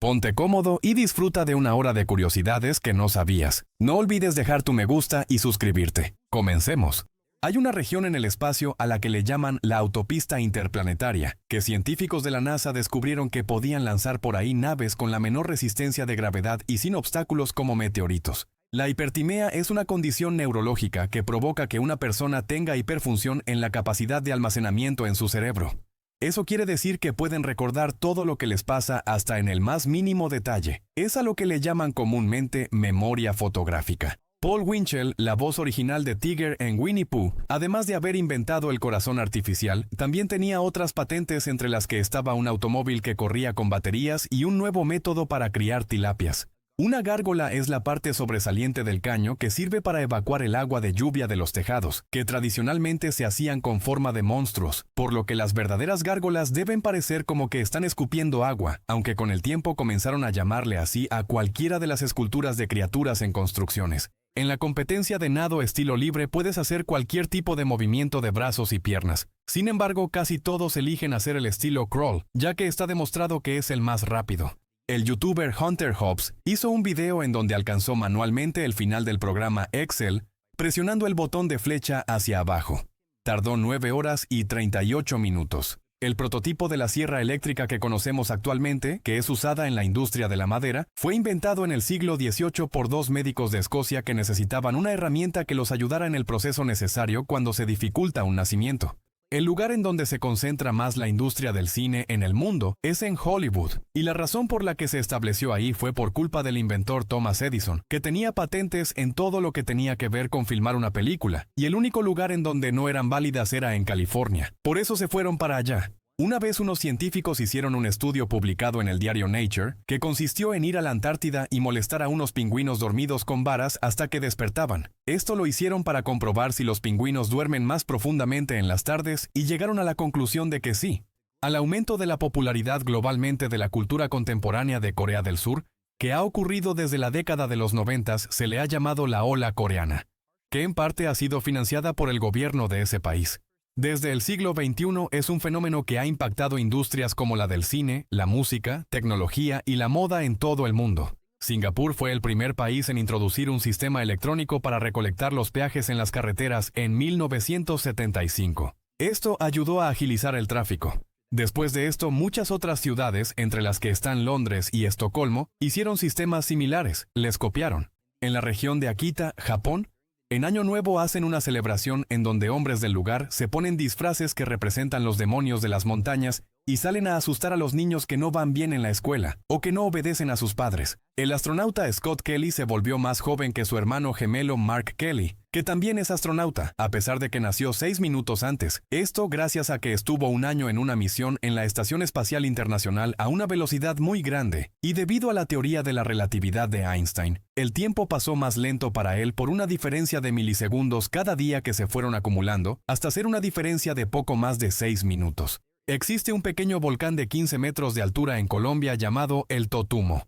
Ponte cómodo y disfruta de una hora de curiosidades que no sabías. No olvides dejar tu me gusta y suscribirte. Comencemos. Hay una región en el espacio a la que le llaman la autopista interplanetaria, que científicos de la NASA descubrieron que podían lanzar por ahí naves con la menor resistencia de gravedad y sin obstáculos como meteoritos. La hipertimia es una condición neurológica que provoca que una persona tenga hiperfunción en la capacidad de almacenamiento en su cerebro. Eso quiere decir que pueden recordar todo lo que les pasa hasta en el más mínimo detalle. Es a lo que le llaman comúnmente memoria fotográfica. Paul Winchell, la voz original de Tigger en Winnie Pooh, además de haber inventado el corazón artificial, también tenía otras patentes entre las que estaba un automóvil que corría con baterías y un nuevo método para criar tilapias. Una gárgola es la parte sobresaliente del caño que sirve para evacuar el agua de lluvia de los tejados, que tradicionalmente se hacían con forma de monstruos, por lo que las verdaderas gárgolas deben parecer como que están escupiendo agua, aunque con el tiempo comenzaron a llamarle así a cualquiera de las esculturas de criaturas en construcciones. En la competencia de nado estilo libre puedes hacer cualquier tipo de movimiento de brazos y piernas. Sin embargo, casi todos eligen hacer el estilo crawl, ya que está demostrado que es el más rápido. El youtuber Hunter Hobbs hizo un video en donde alcanzó manualmente el final del programa Excel presionando el botón de flecha hacia abajo. Tardó 9 horas y 38 minutos. El prototipo de la sierra eléctrica que conocemos actualmente, que es usada en la industria de la madera, fue inventado en el siglo XVIII por dos médicos de Escocia que necesitaban una herramienta que los ayudara en el proceso necesario cuando se dificulta un nacimiento. El lugar en donde se concentra más la industria del cine en el mundo es en Hollywood, y la razón por la que se estableció ahí fue por culpa del inventor Thomas Edison, que tenía patentes en todo lo que tenía que ver con filmar una película, y el único lugar en donde no eran válidas era en California. Por eso se fueron para allá. Una vez unos científicos hicieron un estudio publicado en el diario Nature que consistió en ir a la Antártida y molestar a unos pingüinos dormidos con varas hasta que despertaban. Esto lo hicieron para comprobar si los pingüinos duermen más profundamente en las tardes y llegaron a la conclusión de que sí. Al aumento de la popularidad globalmente de la cultura contemporánea de Corea del Sur, que ha ocurrido desde la década de los 90, se le ha llamado la ola coreana, que en parte ha sido financiada por el gobierno de ese país. Desde el siglo XXI es un fenómeno que ha impactado industrias como la del cine, la música, tecnología y la moda en todo el mundo. Singapur fue el primer país en introducir un sistema electrónico para recolectar los peajes en las carreteras en 1975. Esto ayudó a agilizar el tráfico. Después de esto, muchas otras ciudades, entre las que están Londres y Estocolmo, hicieron sistemas similares, les copiaron. En la región de Akita, Japón, en Año Nuevo hacen una celebración en donde hombres del lugar se ponen disfraces que representan los demonios de las montañas y salen a asustar a los niños que no van bien en la escuela o que no obedecen a sus padres. El astronauta Scott Kelly se volvió más joven que su hermano gemelo Mark Kelly, que también es astronauta, a pesar de que nació 6 minutos antes. Esto gracias a que estuvo un año en una misión en la Estación Espacial Internacional a una velocidad muy grande, y debido a la teoría de la relatividad de Einstein, el tiempo pasó más lento para él por una diferencia de milisegundos cada día que se fueron acumulando, hasta ser una diferencia de poco más de 6 minutos. Existe un pequeño volcán de 15 metros de altura en Colombia llamado el Totumo.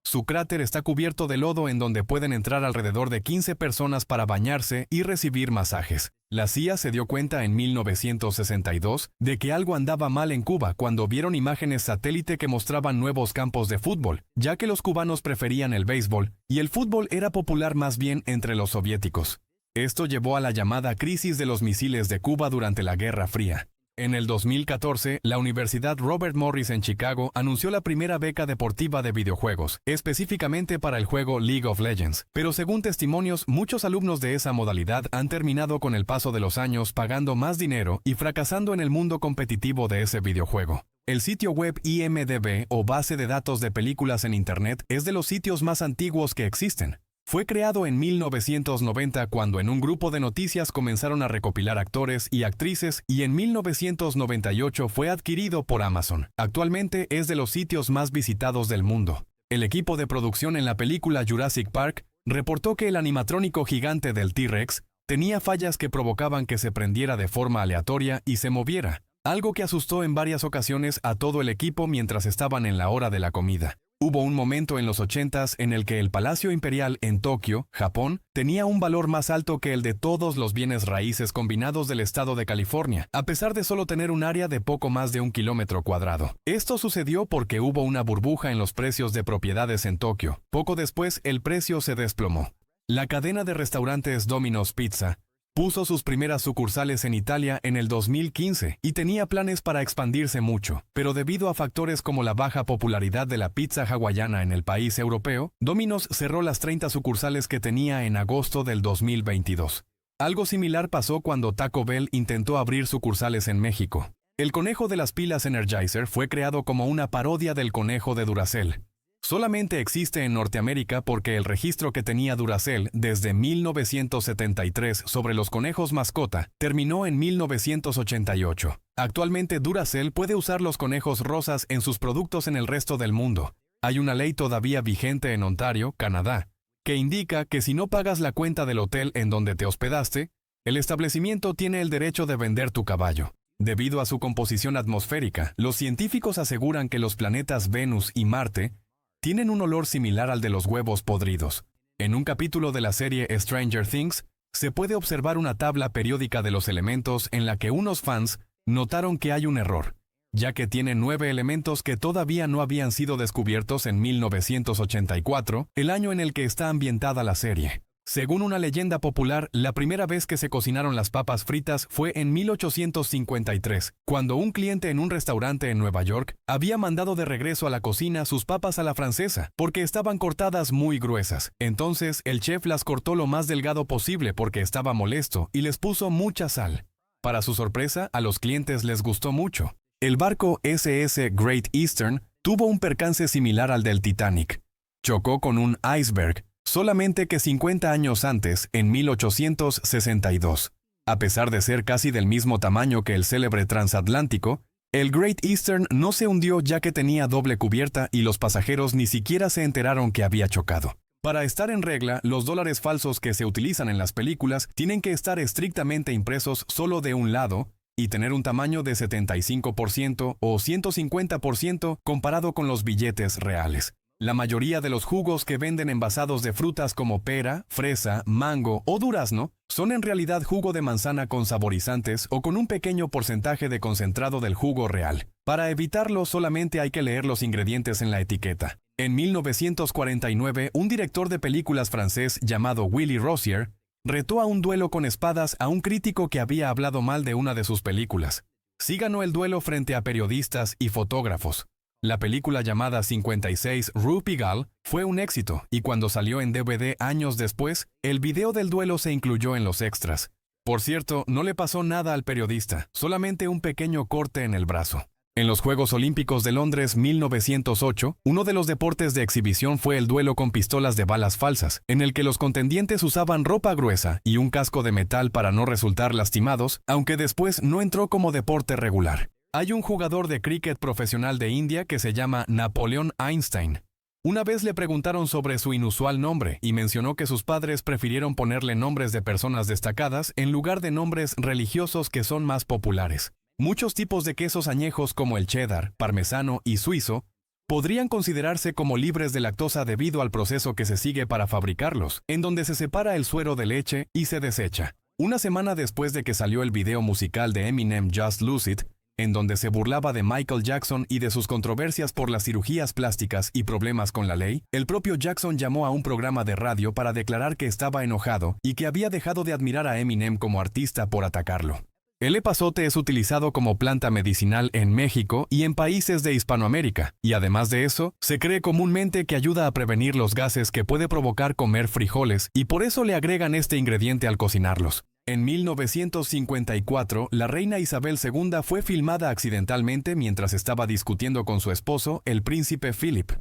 Su cráter está cubierto de lodo en donde pueden entrar alrededor de 15 personas para bañarse y recibir masajes. La CIA se dio cuenta en 1962 de que algo andaba mal en Cuba cuando vieron imágenes satélite que mostraban nuevos campos de fútbol, ya que los cubanos preferían el béisbol y el fútbol era popular más bien entre los soviéticos. Esto llevó a la llamada crisis de los misiles de Cuba durante la Guerra Fría. En el 2014, la Universidad Robert Morris en Chicago anunció la primera beca deportiva de videojuegos, específicamente para el juego League of Legends. Pero según testimonios, muchos alumnos de esa modalidad han terminado con el paso de los años pagando más dinero y fracasando en el mundo competitivo de ese videojuego. El sitio web IMDb, o base de datos de películas en Internet, es de los sitios más antiguos que existen. Fue creado en 1990 cuando en un grupo de noticias comenzaron a recopilar actores y actrices y en 1998 fue adquirido por Amazon. Actualmente es de los sitios más visitados del mundo. El equipo de producción en la película Jurassic Park reportó que el animatrónico gigante del T-Rex tenía fallas que provocaban que se prendiera de forma aleatoria y se moviera, algo que asustó en varias ocasiones a todo el equipo mientras estaban en la hora de la comida. Hubo un momento en los 80s en el que el Palacio Imperial en Tokio, Japón, tenía un valor más alto que el de todos los bienes raíces combinados del estado de California, a pesar de solo tener un área de poco más de 1 kilómetro cuadrado. Esto sucedió porque hubo una burbuja en los precios de propiedades en Tokio. Poco después, el precio se desplomó. La cadena de restaurantes Domino's Pizza puso sus primeras sucursales en Italia en el 2015 y tenía planes para expandirse mucho, pero debido a factores como la baja popularidad de la pizza hawaiana en el país europeo, Domino's cerró las 30 sucursales que tenía en agosto del 2022. Algo similar pasó cuando Taco Bell intentó abrir sucursales en México. El conejo de las pilas Energizer fue creado como una parodia del conejo de Duracell. Solamente existe en Norteamérica porque el registro que tenía Duracell desde 1973 sobre los conejos mascota terminó en 1988. Actualmente Duracell puede usar los conejos rosas en sus productos en el resto del mundo. Hay una ley todavía vigente en Ontario, Canadá, que indica que si no pagas la cuenta del hotel en donde te hospedaste, el establecimiento tiene el derecho de vender tu caballo. Debido a su composición atmosférica, los científicos aseguran que los planetas Venus y Marte tienen un olor similar al de los huevos podridos. En un capítulo de la serie Stranger Things, se puede observar una tabla periódica de los elementos en la que unos fans notaron que hay un error, ya que tiene 9 elementos que todavía no habían sido descubiertos en 1984, el año en el que está ambientada la serie. Según una leyenda popular, la primera vez que se cocinaron las papas fritas fue en 1853, cuando un cliente en un restaurante en Nueva York había mandado de regreso a la cocina sus papas a la francesa, porque estaban cortadas muy gruesas. Entonces, el chef las cortó lo más delgado posible porque estaba molesto y les puso mucha sal. Para su sorpresa, a los clientes les gustó mucho. El barco SS Great Eastern tuvo un percance similar al del Titanic. Chocó con un iceberg, solamente que 50 años antes, en 1862. A pesar de ser casi del mismo tamaño que el célebre transatlántico, el Great Eastern no se hundió ya que tenía doble cubierta y los pasajeros ni siquiera se enteraron que había chocado. Para estar en regla, los dólares falsos que se utilizan en las películas tienen que estar estrictamente impresos solo de un lado y tener un tamaño de 75% o 150% comparado con los billetes reales. La mayoría de los jugos que venden envasados de frutas como pera, fresa, mango o durazno son en realidad jugo de manzana con saborizantes o con un pequeño porcentaje de concentrado del jugo real. Para evitarlo solamente hay que leer los ingredientes en la etiqueta. En 1949, un director de películas francés llamado Willy Rozier retó a un duelo con espadas a un crítico que había hablado mal de una de sus películas. Sí ganó el duelo frente a periodistas y fotógrafos. La película llamada 56 Rue Pigalle fue un éxito y cuando salió en DVD años después, el video del duelo se incluyó en los extras. Por cierto, no le pasó nada al periodista, solamente un pequeño corte en el brazo. En los Juegos Olímpicos de Londres 1908, uno de los deportes de exhibición fue el duelo con pistolas de balas falsas, en el que los contendientes usaban ropa gruesa y un casco de metal para no resultar lastimados, aunque después no entró como deporte regular. Hay un jugador de cricket profesional de India que se llama Napoleon Einstein. Una vez le preguntaron sobre su inusual nombre y mencionó que sus padres prefirieron ponerle nombres de personas destacadas en lugar de nombres religiosos que son más populares. Muchos tipos de quesos añejos como el cheddar, parmesano y suizo podrían considerarse como libres de lactosa debido al proceso que se sigue para fabricarlos, en donde se separa el suero de leche y se desecha. Una semana después de que salió el video musical de Eminem Just Lose It, en donde se burlaba de Michael Jackson y de sus controversias por las cirugías plásticas y problemas con la ley, el propio Jackson llamó a un programa de radio para declarar que estaba enojado y que había dejado de admirar a Eminem como artista por atacarlo. El epazote es utilizado como planta medicinal en México y en países de Hispanoamérica, y además de eso, se cree comúnmente que ayuda a prevenir los gases que puede provocar comer frijoles y por eso le agregan este ingrediente al cocinarlos. En 1954, la reina Isabel II fue filmada accidentalmente mientras estaba discutiendo con su esposo, el príncipe Philip.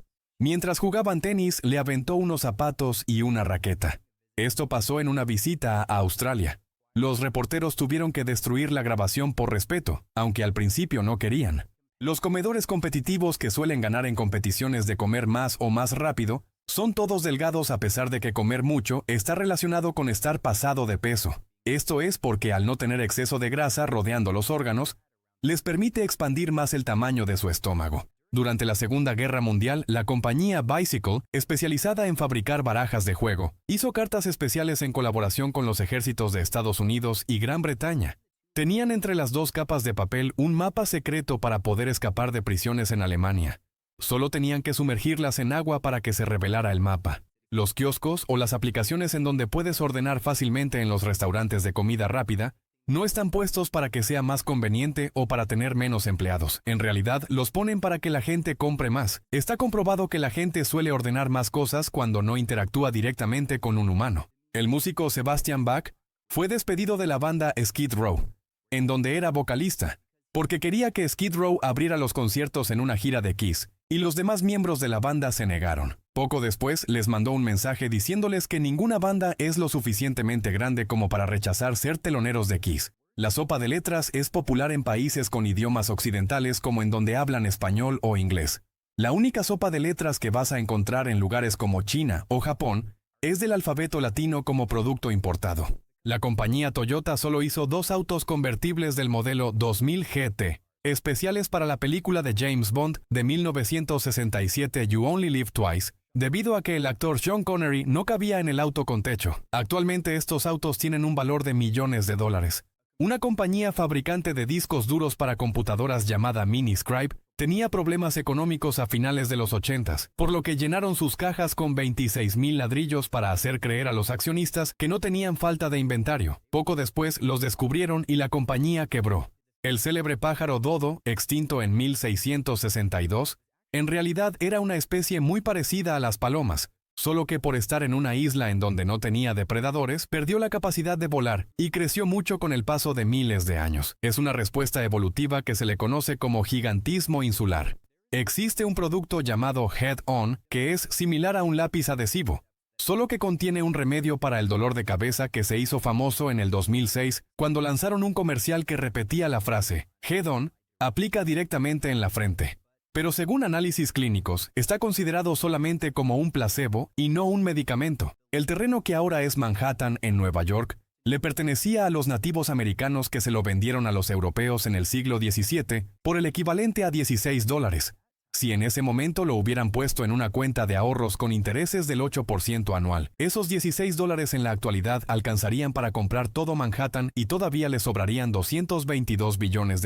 Mientras jugaban tenis, le aventó unos zapatos y una raqueta. Esto pasó en una visita a Australia. Los reporteros tuvieron que destruir la grabación por respeto, aunque al principio no querían. Los comedores competitivos que suelen ganar en competiciones de comer más o más rápido son todos delgados a pesar de que comer mucho está relacionado con estar pasado de peso. Esto es porque al no tener exceso de grasa rodeando los órganos, les permite expandir más el tamaño de su estómago. Durante la Segunda Guerra Mundial, la compañía Bicycle, especializada en fabricar barajas de juego, hizo cartas especiales en colaboración con los ejércitos de Estados Unidos y Gran Bretaña. Tenían entre las dos capas de papel un mapa secreto para poder escapar de prisiones en Alemania. Solo tenían que sumergirlas en agua para que se revelara el mapa. Los kioscos o las aplicaciones en donde puedes ordenar fácilmente en los restaurantes de comida rápida no están puestos para que sea más conveniente o para tener menos empleados. En realidad, los ponen para que la gente compre más. Está comprobado que la gente suele ordenar más cosas cuando no interactúa directamente con un humano. El músico Sebastian Bach fue despedido de la banda Skid Row, en donde era vocalista, porque quería que Skid Row abriera los conciertos en una gira de Kiss, y los demás miembros de la banda se negaron. Poco después les mandó un mensaje diciéndoles que ninguna banda es lo suficientemente grande como para rechazar ser teloneros de Kiss. La sopa de letras es popular en países con idiomas occidentales como en donde hablan español o inglés. La única sopa de letras que vas a encontrar en lugares como China o Japón es del alfabeto latino como producto importado. La compañía Toyota solo hizo 2 autos convertibles del modelo 2000 GT, especiales para la película de James Bond de 1967 You Only Live Twice, debido a que el actor Sean Connery no cabía en el auto con techo. Actualmente estos autos tienen un valor de millones de dólares. Una compañía fabricante de discos duros para computadoras llamada Miniscribe tenía problemas económicos a finales de los 80s, por lo que llenaron sus cajas con 26,000 ladrillos para hacer creer a los accionistas que no tenían falta de inventario. Poco después los descubrieron y la compañía quebró. El célebre pájaro dodo, extinto en 1662, en realidad era una especie muy parecida a las palomas, solo que por estar en una isla en donde no tenía depredadores, perdió la capacidad de volar y creció mucho con el paso de miles de años. Es una respuesta evolutiva que se le conoce como gigantismo insular. Existe un producto llamado Head On que es similar a un lápiz adhesivo, solo que contiene un remedio para el dolor de cabeza que se hizo famoso en el 2006 cuando lanzaron un comercial que repetía la frase Head On, aplica directamente en la frente. Pero según análisis clínicos, está considerado solamente como un placebo y no un medicamento. El terreno que ahora es Manhattan, en Nueva York, le pertenecía a los nativos americanos que se lo vendieron a los europeos en el siglo XVII por el equivalente a $16. Si en ese momento lo hubieran puesto en una cuenta de ahorros con intereses del 8% anual, esos $16 en la actualidad alcanzarían para comprar todo Manhattan y todavía le sobrarían $222 billones.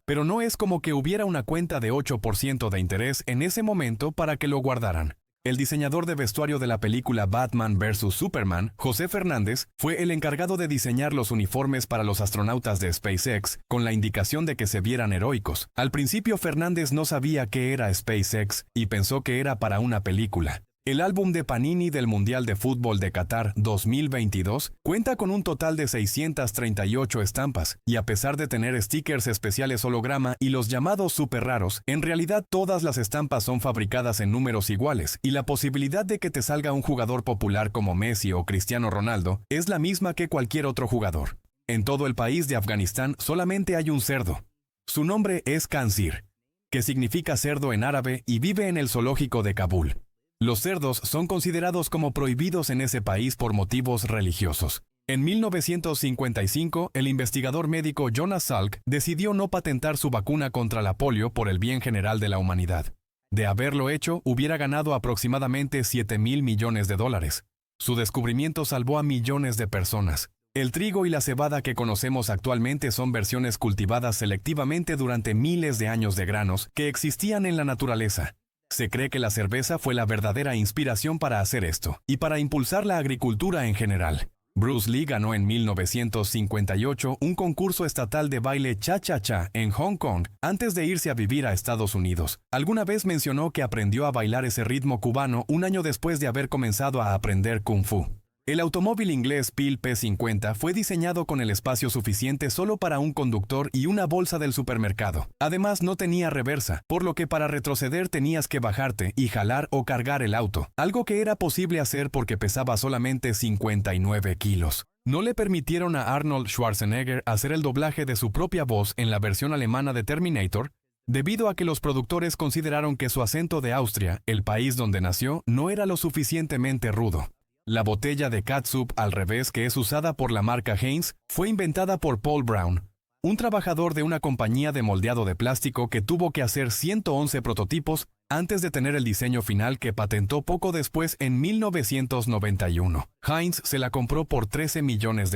Pero no es como que hubiera una cuenta de 8% de interés en ese momento para que lo guardaran. El diseñador de vestuario de la película Batman vs. Superman, José Fernández, fue el encargado de diseñar los uniformes para los astronautas de SpaceX, con la indicación de que se vieran heroicos. Al principio Fernández no sabía qué era SpaceX y pensó que era para una película. El álbum de Panini del Mundial de Fútbol de Qatar 2022 cuenta con un total de 638 estampas, y a pesar de tener stickers especiales holograma y los llamados super raros, en realidad todas las estampas son fabricadas en números iguales, y la posibilidad de que te salga un jugador popular como Messi o Cristiano Ronaldo es la misma que cualquier otro jugador. En todo el país de Afganistán solamente hay un cerdo. Su nombre es Khansir, que significa cerdo en árabe, y vive en el zoológico de Kabul. Los cerdos son considerados como prohibidos en ese país por motivos religiosos. En 1955, el investigador médico Jonas Salk decidió no patentar su vacuna contra la polio por el bien general de la humanidad. De haberlo hecho, hubiera ganado aproximadamente $7,000 millones. Su descubrimiento salvó a millones de personas. El trigo y la cebada que conocemos actualmente son versiones cultivadas selectivamente durante miles de años de granos que existían en la naturaleza. Se cree que la cerveza fue la verdadera inspiración para hacer esto, y para impulsar la agricultura en general. Bruce Lee ganó en 1958 un concurso estatal de baile cha-cha-cha en Hong Kong antes de irse a vivir a Estados Unidos. Alguna vez mencionó que aprendió a bailar ese ritmo cubano un año después de haber comenzado a aprender Kung Fu. El automóvil inglés Peel P50 fue diseñado con el espacio suficiente solo para un conductor y una bolsa del supermercado. Además, no tenía reversa, por lo que para retroceder tenías que bajarte y jalar o cargar el auto, algo que era posible hacer porque pesaba solamente 59 kilos. No le permitieron a Arnold Schwarzenegger hacer el doblaje de su propia voz en la versión alemana de Terminator, debido a que los productores consideraron que su acento de Austria, el país donde nació, no era lo suficientemente rudo. La botella de catsup al revés que es usada por la marca Heinz fue inventada por Paul Brown, un trabajador de una compañía de moldeado de plástico que tuvo que hacer 111 prototipos antes de tener el diseño final que patentó poco después en 1991. Heinz se la compró por $13 millones.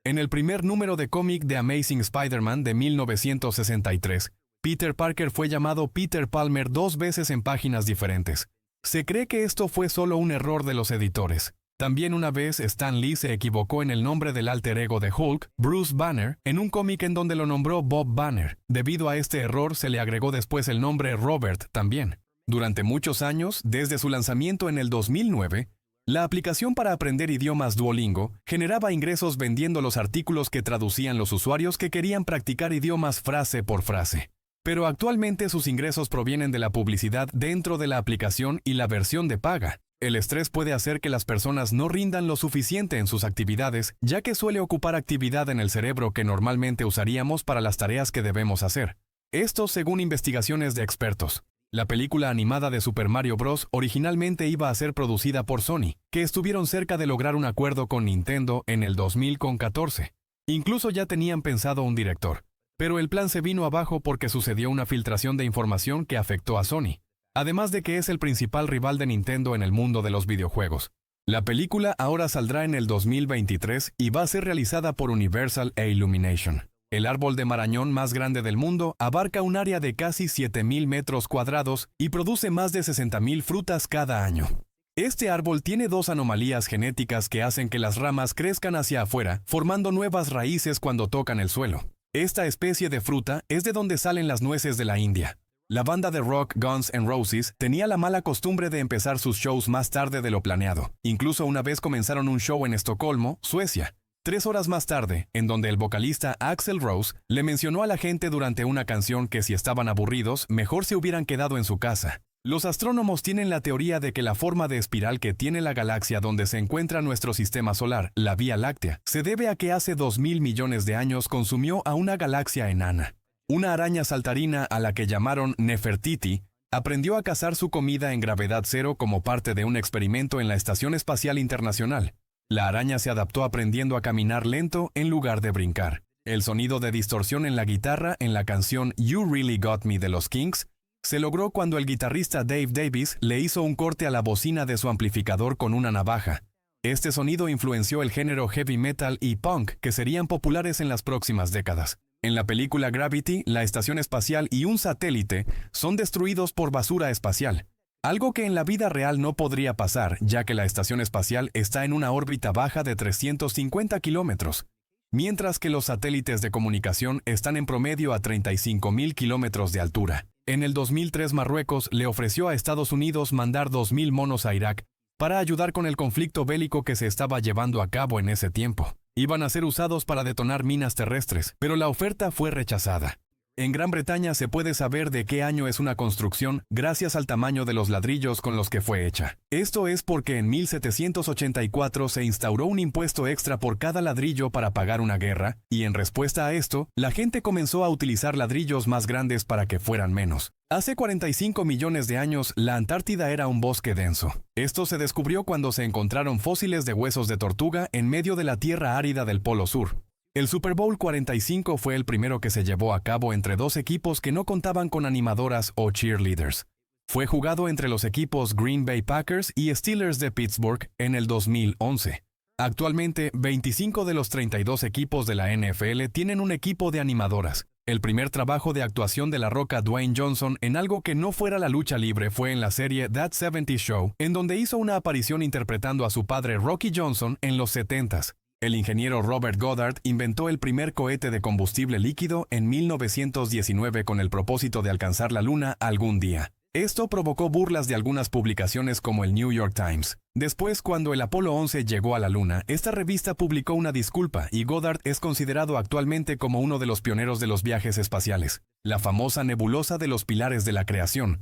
En el primer número de cómic de Amazing Spider-Man de 1963, Peter Parker fue llamado Peter Palmer 2 veces en páginas diferentes. Se cree que esto fue solo un error de los editores. También una vez Stan Lee se equivocó en el nombre del alter ego de Hulk, Bruce Banner, en un cómic en donde lo nombró Bob Banner. Debido a este error se le agregó después el nombre Robert también. Durante muchos años, desde su lanzamiento en el 2009, la aplicación para aprender idiomas Duolingo generaba ingresos vendiendo los artículos que traducían los usuarios que querían practicar idiomas frase por frase. Pero actualmente sus ingresos provienen de la publicidad dentro de la aplicación y la versión de paga. El estrés puede hacer que las personas no rindan lo suficiente en sus actividades, ya que suele ocupar actividad en el cerebro que normalmente usaríamos para las tareas que debemos hacer. Esto según investigaciones de expertos. La película animada de Super Mario Bros. Originalmente iba a ser producida por Sony, que estuvieron cerca de lograr un acuerdo con Nintendo en el 2014. Incluso ya tenían pensado un director. Pero el plan se vino abajo porque sucedió una filtración de información que afectó a Sony. Además de que es el principal rival de Nintendo en el mundo de los videojuegos. La película ahora saldrá en el 2023 y va a ser realizada por Universal e Illumination. El árbol de marañón más grande del mundo abarca un área de casi 7,000 metros cuadrados y produce más de 60,000 frutas cada año. Este árbol tiene 2 anomalías genéticas que hacen que las ramas crezcan hacia afuera, formando nuevas raíces cuando tocan el suelo. Esta especie de fruta es de donde salen las nueces de la India. La banda de rock Guns N' Roses tenía la mala costumbre de empezar sus shows más tarde de lo planeado. Incluso una vez comenzaron un show en Estocolmo, Suecia. 3 horas más tarde, en donde el vocalista Axl Rose le mencionó a la gente durante una canción que si estaban aburridos, mejor se hubieran quedado en su casa. Los astrónomos tienen la teoría de que la forma de espiral que tiene la galaxia donde se encuentra nuestro sistema solar, la Vía Láctea, se debe a que hace 2,000 millones de años consumió a una galaxia enana. Una araña saltarina a la que llamaron Nefertiti aprendió a cazar su comida en gravedad cero como parte de un experimento en la Estación Espacial Internacional. La araña se adaptó aprendiendo a caminar lento en lugar de brincar. El sonido de distorsión en la guitarra en la canción You Really Got Me de los Kinks se logró cuando el guitarrista Dave Davies le hizo un corte a la bocina de su amplificador con una navaja. Este sonido influenció el género heavy metal y punk que serían populares en las próximas décadas. En la película Gravity, la estación espacial y un satélite son destruidos por basura espacial. Algo que en la vida real no podría pasar, ya que la estación espacial está en una órbita baja de 350 kilómetros, mientras que los satélites de comunicación están en promedio a 35,000 kilómetros de altura. En el 2003 Marruecos le ofreció a Estados Unidos mandar 2,000 monos a Irak para ayudar con el conflicto bélico que se estaba llevando a cabo en ese tiempo. Iban a ser usados para detonar minas terrestres, pero la oferta fue rechazada. En Gran Bretaña se puede saber de qué año es una construcción gracias al tamaño de los ladrillos con los que fue hecha. Esto es porque en 1784 se instauró un impuesto extra por cada ladrillo para pagar una guerra, y en respuesta a esto, la gente comenzó a utilizar ladrillos más grandes para que fueran menos. Hace 45 millones de años, la Antártida era un bosque denso. Esto se descubrió cuando se encontraron fósiles de huesos de tortuga en medio de la tierra árida del Polo Sur. El Super Bowl 45 fue el primero que se llevó a cabo entre 2 equipos que no contaban con animadoras o cheerleaders. Fue jugado entre los equipos Green Bay Packers y Steelers de Pittsburgh en el 2011. Actualmente, 25 de los 32 equipos de la NFL tienen un equipo de animadoras. El primer trabajo de actuación de La Roca Dwayne Johnson en algo que no fuera la lucha libre fue en la serie That 70's Show, en donde hizo una aparición interpretando a su padre Rocky Johnson en los 70s. El ingeniero Robert Goddard inventó el primer cohete de combustible líquido en 1919 con el propósito de alcanzar la Luna algún día. Esto provocó burlas de algunas publicaciones como el New York Times. Después, cuando el Apolo 11 llegó a la Luna, esta revista publicó una disculpa y Goddard es considerado actualmente como uno de los pioneros de los viajes espaciales. La famosa nebulosa de los pilares de la creación,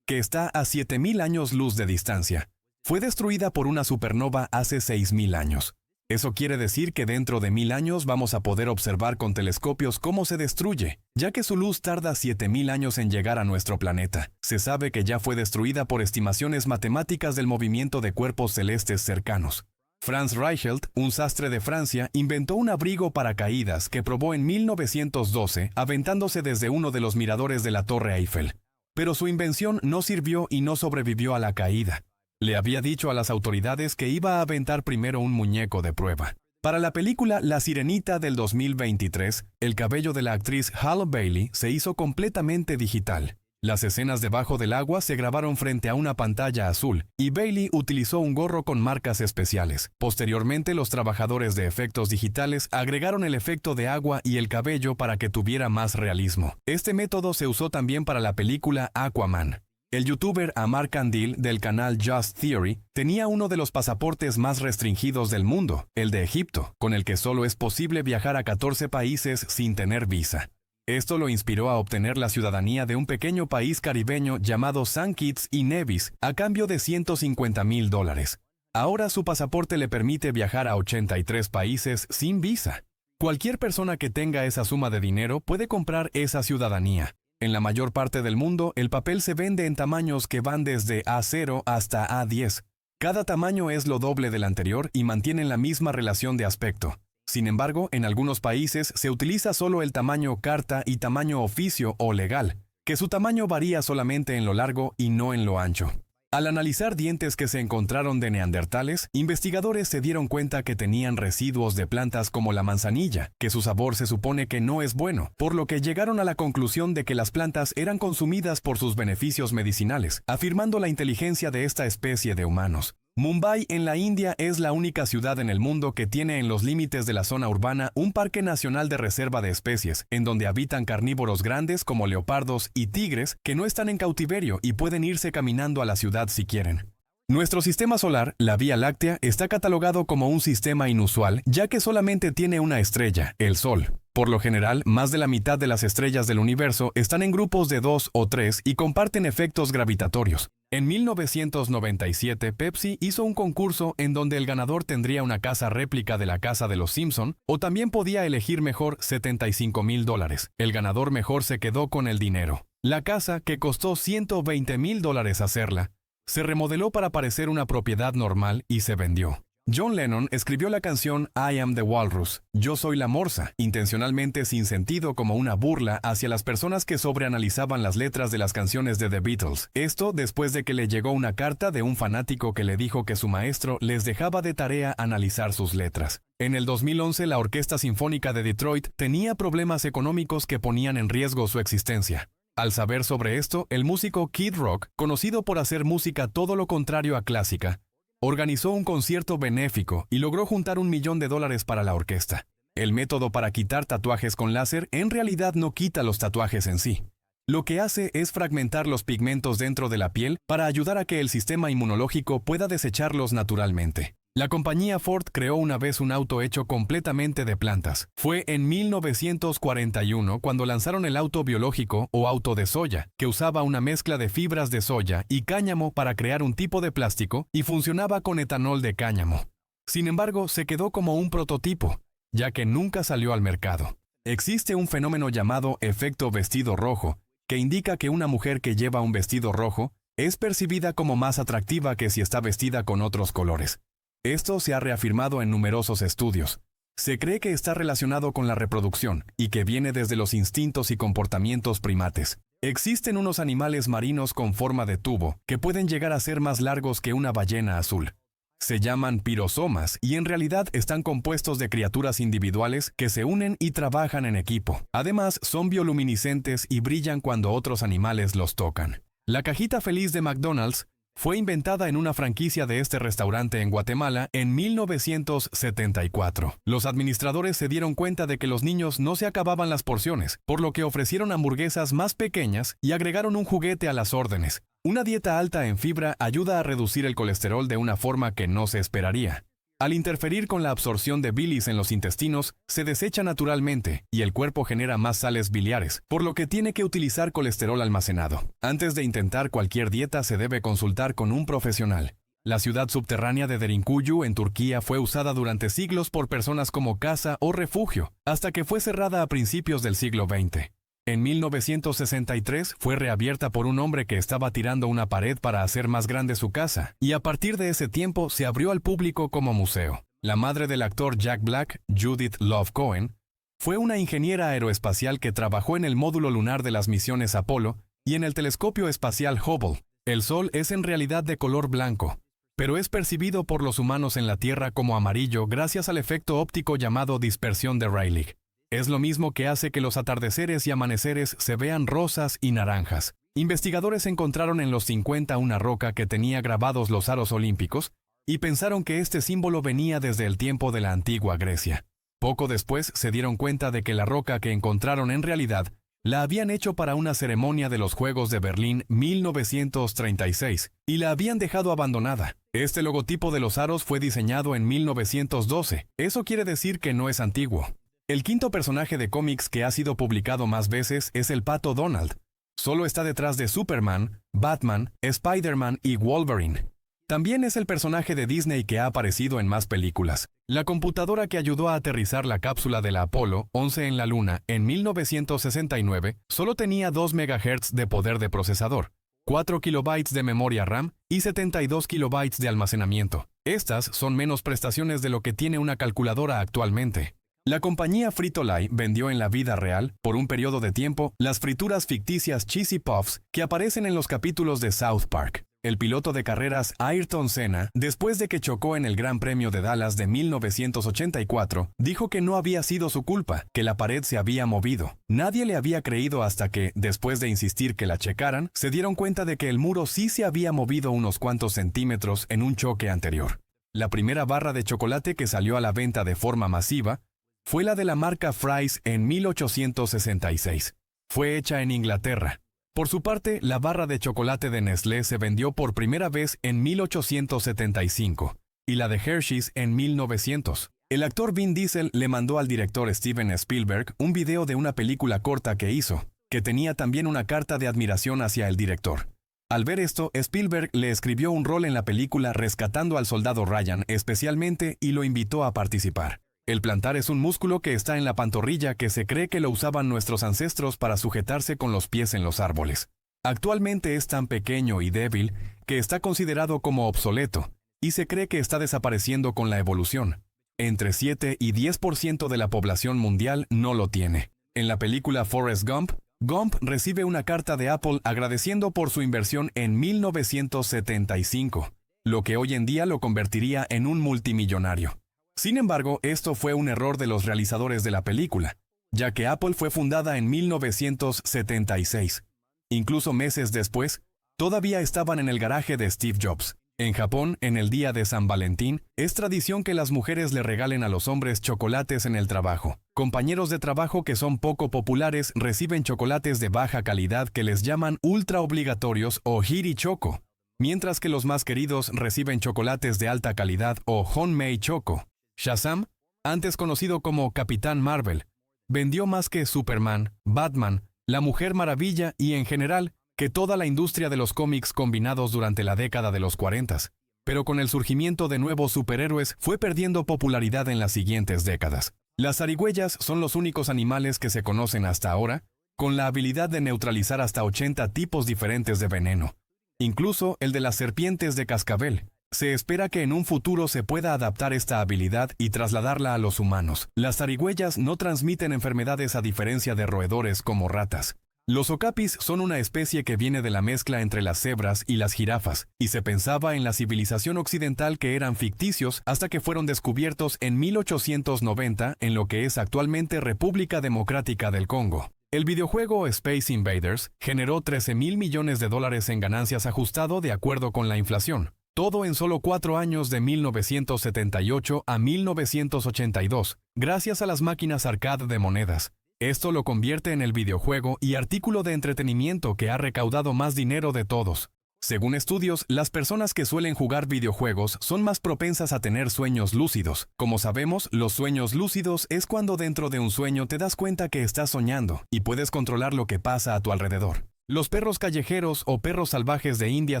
que está a 7,000 años luz de distancia, fue destruida por una supernova hace 6,000 años. Eso quiere decir que dentro de 1,000 años vamos a poder observar con telescopios cómo se destruye, ya que su luz tarda 7,000 años en llegar a nuestro planeta. Se sabe que ya fue destruida por estimaciones matemáticas del movimiento de cuerpos celestes cercanos. Franz Reichelt, un sastre de Francia, inventó un abrigo paracaídas que probó en 1912 aventándose desde uno de los miradores de la Torre Eiffel. Pero su invención no sirvió y no sobrevivió a la caída. Le había dicho a las autoridades que iba a aventar primero un muñeco de prueba. Para la película La Sirenita del 2023, el cabello de la actriz Halle Bailey se hizo completamente digital. Las escenas debajo del agua se grabaron frente a una pantalla azul y Bailey utilizó un gorro con marcas especiales. Posteriormente, los trabajadores de efectos digitales agregaron el efecto de agua y el cabello para que tuviera más realismo. Este método se usó también para la película Aquaman. El youtuber Amar Kandil del canal Just Theory tenía uno de los pasaportes más restringidos del mundo, el de Egipto, con el que solo es posible viajar a 14 países sin tener visa. Esto lo inspiró a obtener la ciudadanía de un pequeño país caribeño llamado St. Kitts y Nevis a cambio de $150,000. Ahora su pasaporte le permite viajar a 83 países sin visa. Cualquier persona que tenga esa suma de dinero puede comprar esa ciudadanía. En la mayor parte del mundo, el papel se vende en tamaños que van desde A0 hasta A10. Cada tamaño es lo doble del anterior y mantienen la misma relación de aspecto. Sin embargo, en algunos países se utiliza solo el tamaño carta y tamaño oficio o legal, que su tamaño varía solamente en lo largo y no en lo ancho. Al analizar dientes que se encontraron de neandertales, investigadores se dieron cuenta que tenían residuos de plantas como la manzanilla, que su sabor se supone que no es bueno, por lo que llegaron a la conclusión de que las plantas eran consumidas por sus beneficios medicinales, afirmando la inteligencia de esta especie de humanos. Mumbai, en la India, es la única ciudad en el mundo que tiene en los límites de la zona urbana un parque nacional de reserva de especies, en donde habitan carnívoros grandes como leopardos y tigres que no están en cautiverio y pueden irse caminando a la ciudad si quieren. Nuestro sistema solar, la Vía Láctea, está catalogado como un sistema inusual, ya que solamente tiene una estrella, el Sol. Por lo general, más de la mitad de las estrellas del universo están en grupos de 2 o 3 y comparten efectos gravitatorios. En 1997, Pepsi hizo un concurso en donde el ganador tendría una casa réplica de la casa de los Simpson, o también podía elegir mejor $75,000. El ganador mejor se quedó con el dinero. La casa, que costó $120,000 hacerla, se remodeló para parecer una propiedad normal y se vendió. John Lennon escribió la canción I Am the Walrus, Yo soy la morsa, intencionalmente sin sentido como una burla hacia las personas que sobreanalizaban las letras de las canciones de The Beatles. Esto después de que le llegó una carta de un fanático que le dijo que su maestro les dejaba de tarea analizar sus letras. En el 2011, la Orquesta Sinfónica de Detroit tenía problemas económicos que ponían en riesgo su existencia. Al saber sobre esto, el músico Kid Rock, conocido por hacer música todo lo contrario a clásica, organizó un concierto benéfico y logró juntar $1 millón para la orquesta. El método para quitar tatuajes con láser en realidad no quita los tatuajes en sí. Lo que hace es fragmentar los pigmentos dentro de la piel para ayudar a que el sistema inmunológico pueda desecharlos naturalmente. La compañía Ford creó una vez un auto hecho completamente de plantas. Fue en 1941 cuando lanzaron el auto biológico o auto de soya, que usaba una mezcla de fibras de soya y cáñamo para crear un tipo de plástico y funcionaba con etanol de cáñamo. Sin embargo, se quedó como un prototipo, ya que nunca salió al mercado. Existe un fenómeno llamado efecto vestido rojo, que indica que una mujer que lleva un vestido rojo es percibida como más atractiva que si está vestida con otros colores. Esto se ha reafirmado en numerosos estudios. Se cree que está relacionado con la reproducción y que viene desde los instintos y comportamientos primates. Existen unos animales marinos con forma de tubo que pueden llegar a ser más largos que una ballena azul. Se llaman pirosomas y en realidad están compuestos de criaturas individuales que se unen y trabajan en equipo. Además, son bioluminiscentes y brillan cuando otros animales los tocan. La cajita feliz de McDonald's fue inventada en una franquicia de este restaurante en Guatemala en 1974. Los administradores se dieron cuenta de que los niños no se acababan las porciones, por lo que ofrecieron hamburguesas más pequeñas y agregaron un juguete a las órdenes. Una dieta alta en fibra ayuda a reducir el colesterol de una forma que no se esperaría. Al interferir con la absorción de bilis en los intestinos, se desecha naturalmente y el cuerpo genera más sales biliares, por lo que tiene que utilizar colesterol almacenado. Antes de intentar cualquier dieta se debe consultar con un profesional. La ciudad subterránea de Derinkuyu en Turquía fue usada durante siglos por personas como casa o refugio, hasta que fue cerrada a principios del siglo XX. En 1963 fue reabierta por un hombre que estaba tirando una pared para hacer más grande su casa, y a partir de ese tiempo se abrió al público como museo. La madre del actor Jack Black, Judith Love Cohen, fue una ingeniera aeroespacial que trabajó en el módulo lunar de las misiones Apolo y en el telescopio espacial Hubble. El Sol es en realidad de color blanco, pero es percibido por los humanos en la Tierra como amarillo gracias al efecto óptico llamado dispersión de Rayleigh. Es lo mismo que hace que los atardeceres y amaneceres se vean rosas y naranjas. Investigadores encontraron en los 50 una roca que tenía grabados los aros olímpicos y pensaron que este símbolo venía desde el tiempo de la antigua Grecia. Poco después se dieron cuenta de que la roca que encontraron en realidad la habían hecho para una ceremonia de los Juegos de Berlín 1936 y la habían dejado abandonada. Este logotipo de los aros fue diseñado en 1912. Eso quiere decir que no es antiguo. El quinto personaje de cómics que ha sido publicado más veces es el Pato Donald. Solo está detrás de Superman, Batman, Spider-Man y Wolverine. También es el personaje de Disney que ha aparecido en más películas. La computadora que ayudó a aterrizar la cápsula de la Apolo 11 en la Luna en 1969 solo tenía 2 MHz de poder de procesador, 4 kilobytes de memoria RAM y 72 kilobytes de almacenamiento. Estas son menos prestaciones de lo que tiene una calculadora actualmente. La compañía Frito-Lay vendió en la vida real, por un periodo de tiempo, las frituras ficticias Cheesy Puffs que aparecen en los capítulos de South Park. El piloto de carreras Ayrton Senna, después de que chocó en el Gran Premio de Dallas de 1984, dijo que no había sido su culpa, que la pared se había movido. Nadie le había creído hasta que, después de insistir que la checaran, se dieron cuenta de que el muro sí se había movido unos cuantos centímetros en un choque anterior. La primera barra de chocolate que salió a la venta de forma masiva fue la de la marca Fry's en 1866. Fue hecha en Inglaterra. Por su parte, la barra de chocolate de Nestlé se vendió por primera vez en 1875 y la de Hershey's en 1900. El actor Vin Diesel le mandó al director Steven Spielberg un video de una película corta que hizo, que tenía también una carta de admiración hacia el director. Al ver esto, Spielberg le escribió un rol en la película rescatando al soldado Ryan especialmente y lo invitó a participar. El plantar es un músculo que está en la pantorrilla que se cree que lo usaban nuestros ancestros para sujetarse con los pies en los árboles. Actualmente es tan pequeño y débil que está considerado como obsoleto y se cree que está desapareciendo con la evolución. Entre 7 y 10% de la población mundial no lo tiene. En la película Forrest Gump, Gump recibe una carta de Apple agradeciendo por su inversión en 1975, lo que hoy en día lo convertiría en un multimillonario. Sin embargo, esto fue un error de los realizadores de la película, ya que Apple fue fundada en 1976. Incluso meses después, todavía estaban en el garaje de Steve Jobs. En Japón, en el día de San Valentín, es tradición que las mujeres le regalen a los hombres chocolates en el trabajo. Compañeros de trabajo que son poco populares reciben chocolates de baja calidad que les llaman ultra obligatorios o Hiri Choco, mientras que los más queridos reciben chocolates de alta calidad o Honmei Choco. Shazam, antes conocido como Capitán Marvel, vendió más que Superman, Batman, la Mujer Maravilla y en general que toda la industria de los cómics combinados durante la década de los 40. Pero con el surgimiento de nuevos superhéroes fue perdiendo popularidad en las siguientes décadas. Las zarigüeyas son los únicos animales que se conocen hasta ahora con la habilidad de neutralizar hasta 80 tipos diferentes de veneno, incluso el de las serpientes de cascabel. Se espera que en un futuro se pueda adaptar esta habilidad y trasladarla a los humanos. Las zarigüeyas no transmiten enfermedades a diferencia de roedores como ratas. Los okapis son una especie que viene de la mezcla entre las cebras y las jirafas, y se pensaba en la civilización occidental que eran ficticios hasta que fueron descubiertos en 1890 en lo que es actualmente República Democrática del Congo. El videojuego Space Invaders generó $13,000 millones en ganancias ajustado de acuerdo con la inflación. Todo en solo 4 años de 1978 a 1982, gracias a las máquinas arcade de monedas. Esto lo convierte en el videojuego y artículo de entretenimiento que ha recaudado más dinero de todos. Según estudios, las personas que suelen jugar videojuegos son más propensas a tener sueños lúcidos. Como sabemos, los sueños lúcidos es cuando dentro de un sueño te das cuenta que estás soñando y puedes controlar lo que pasa a tu alrededor. Los perros callejeros o perros salvajes de India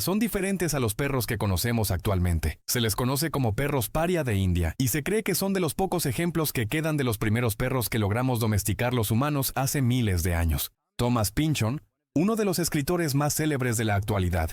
son diferentes a los perros que conocemos actualmente. Se les conoce como perros paria de India y se cree que son de los pocos ejemplos que quedan de los primeros perros que logramos domesticar los humanos hace miles de años. Thomas Pynchon, uno de los escritores más célebres de la actualidad,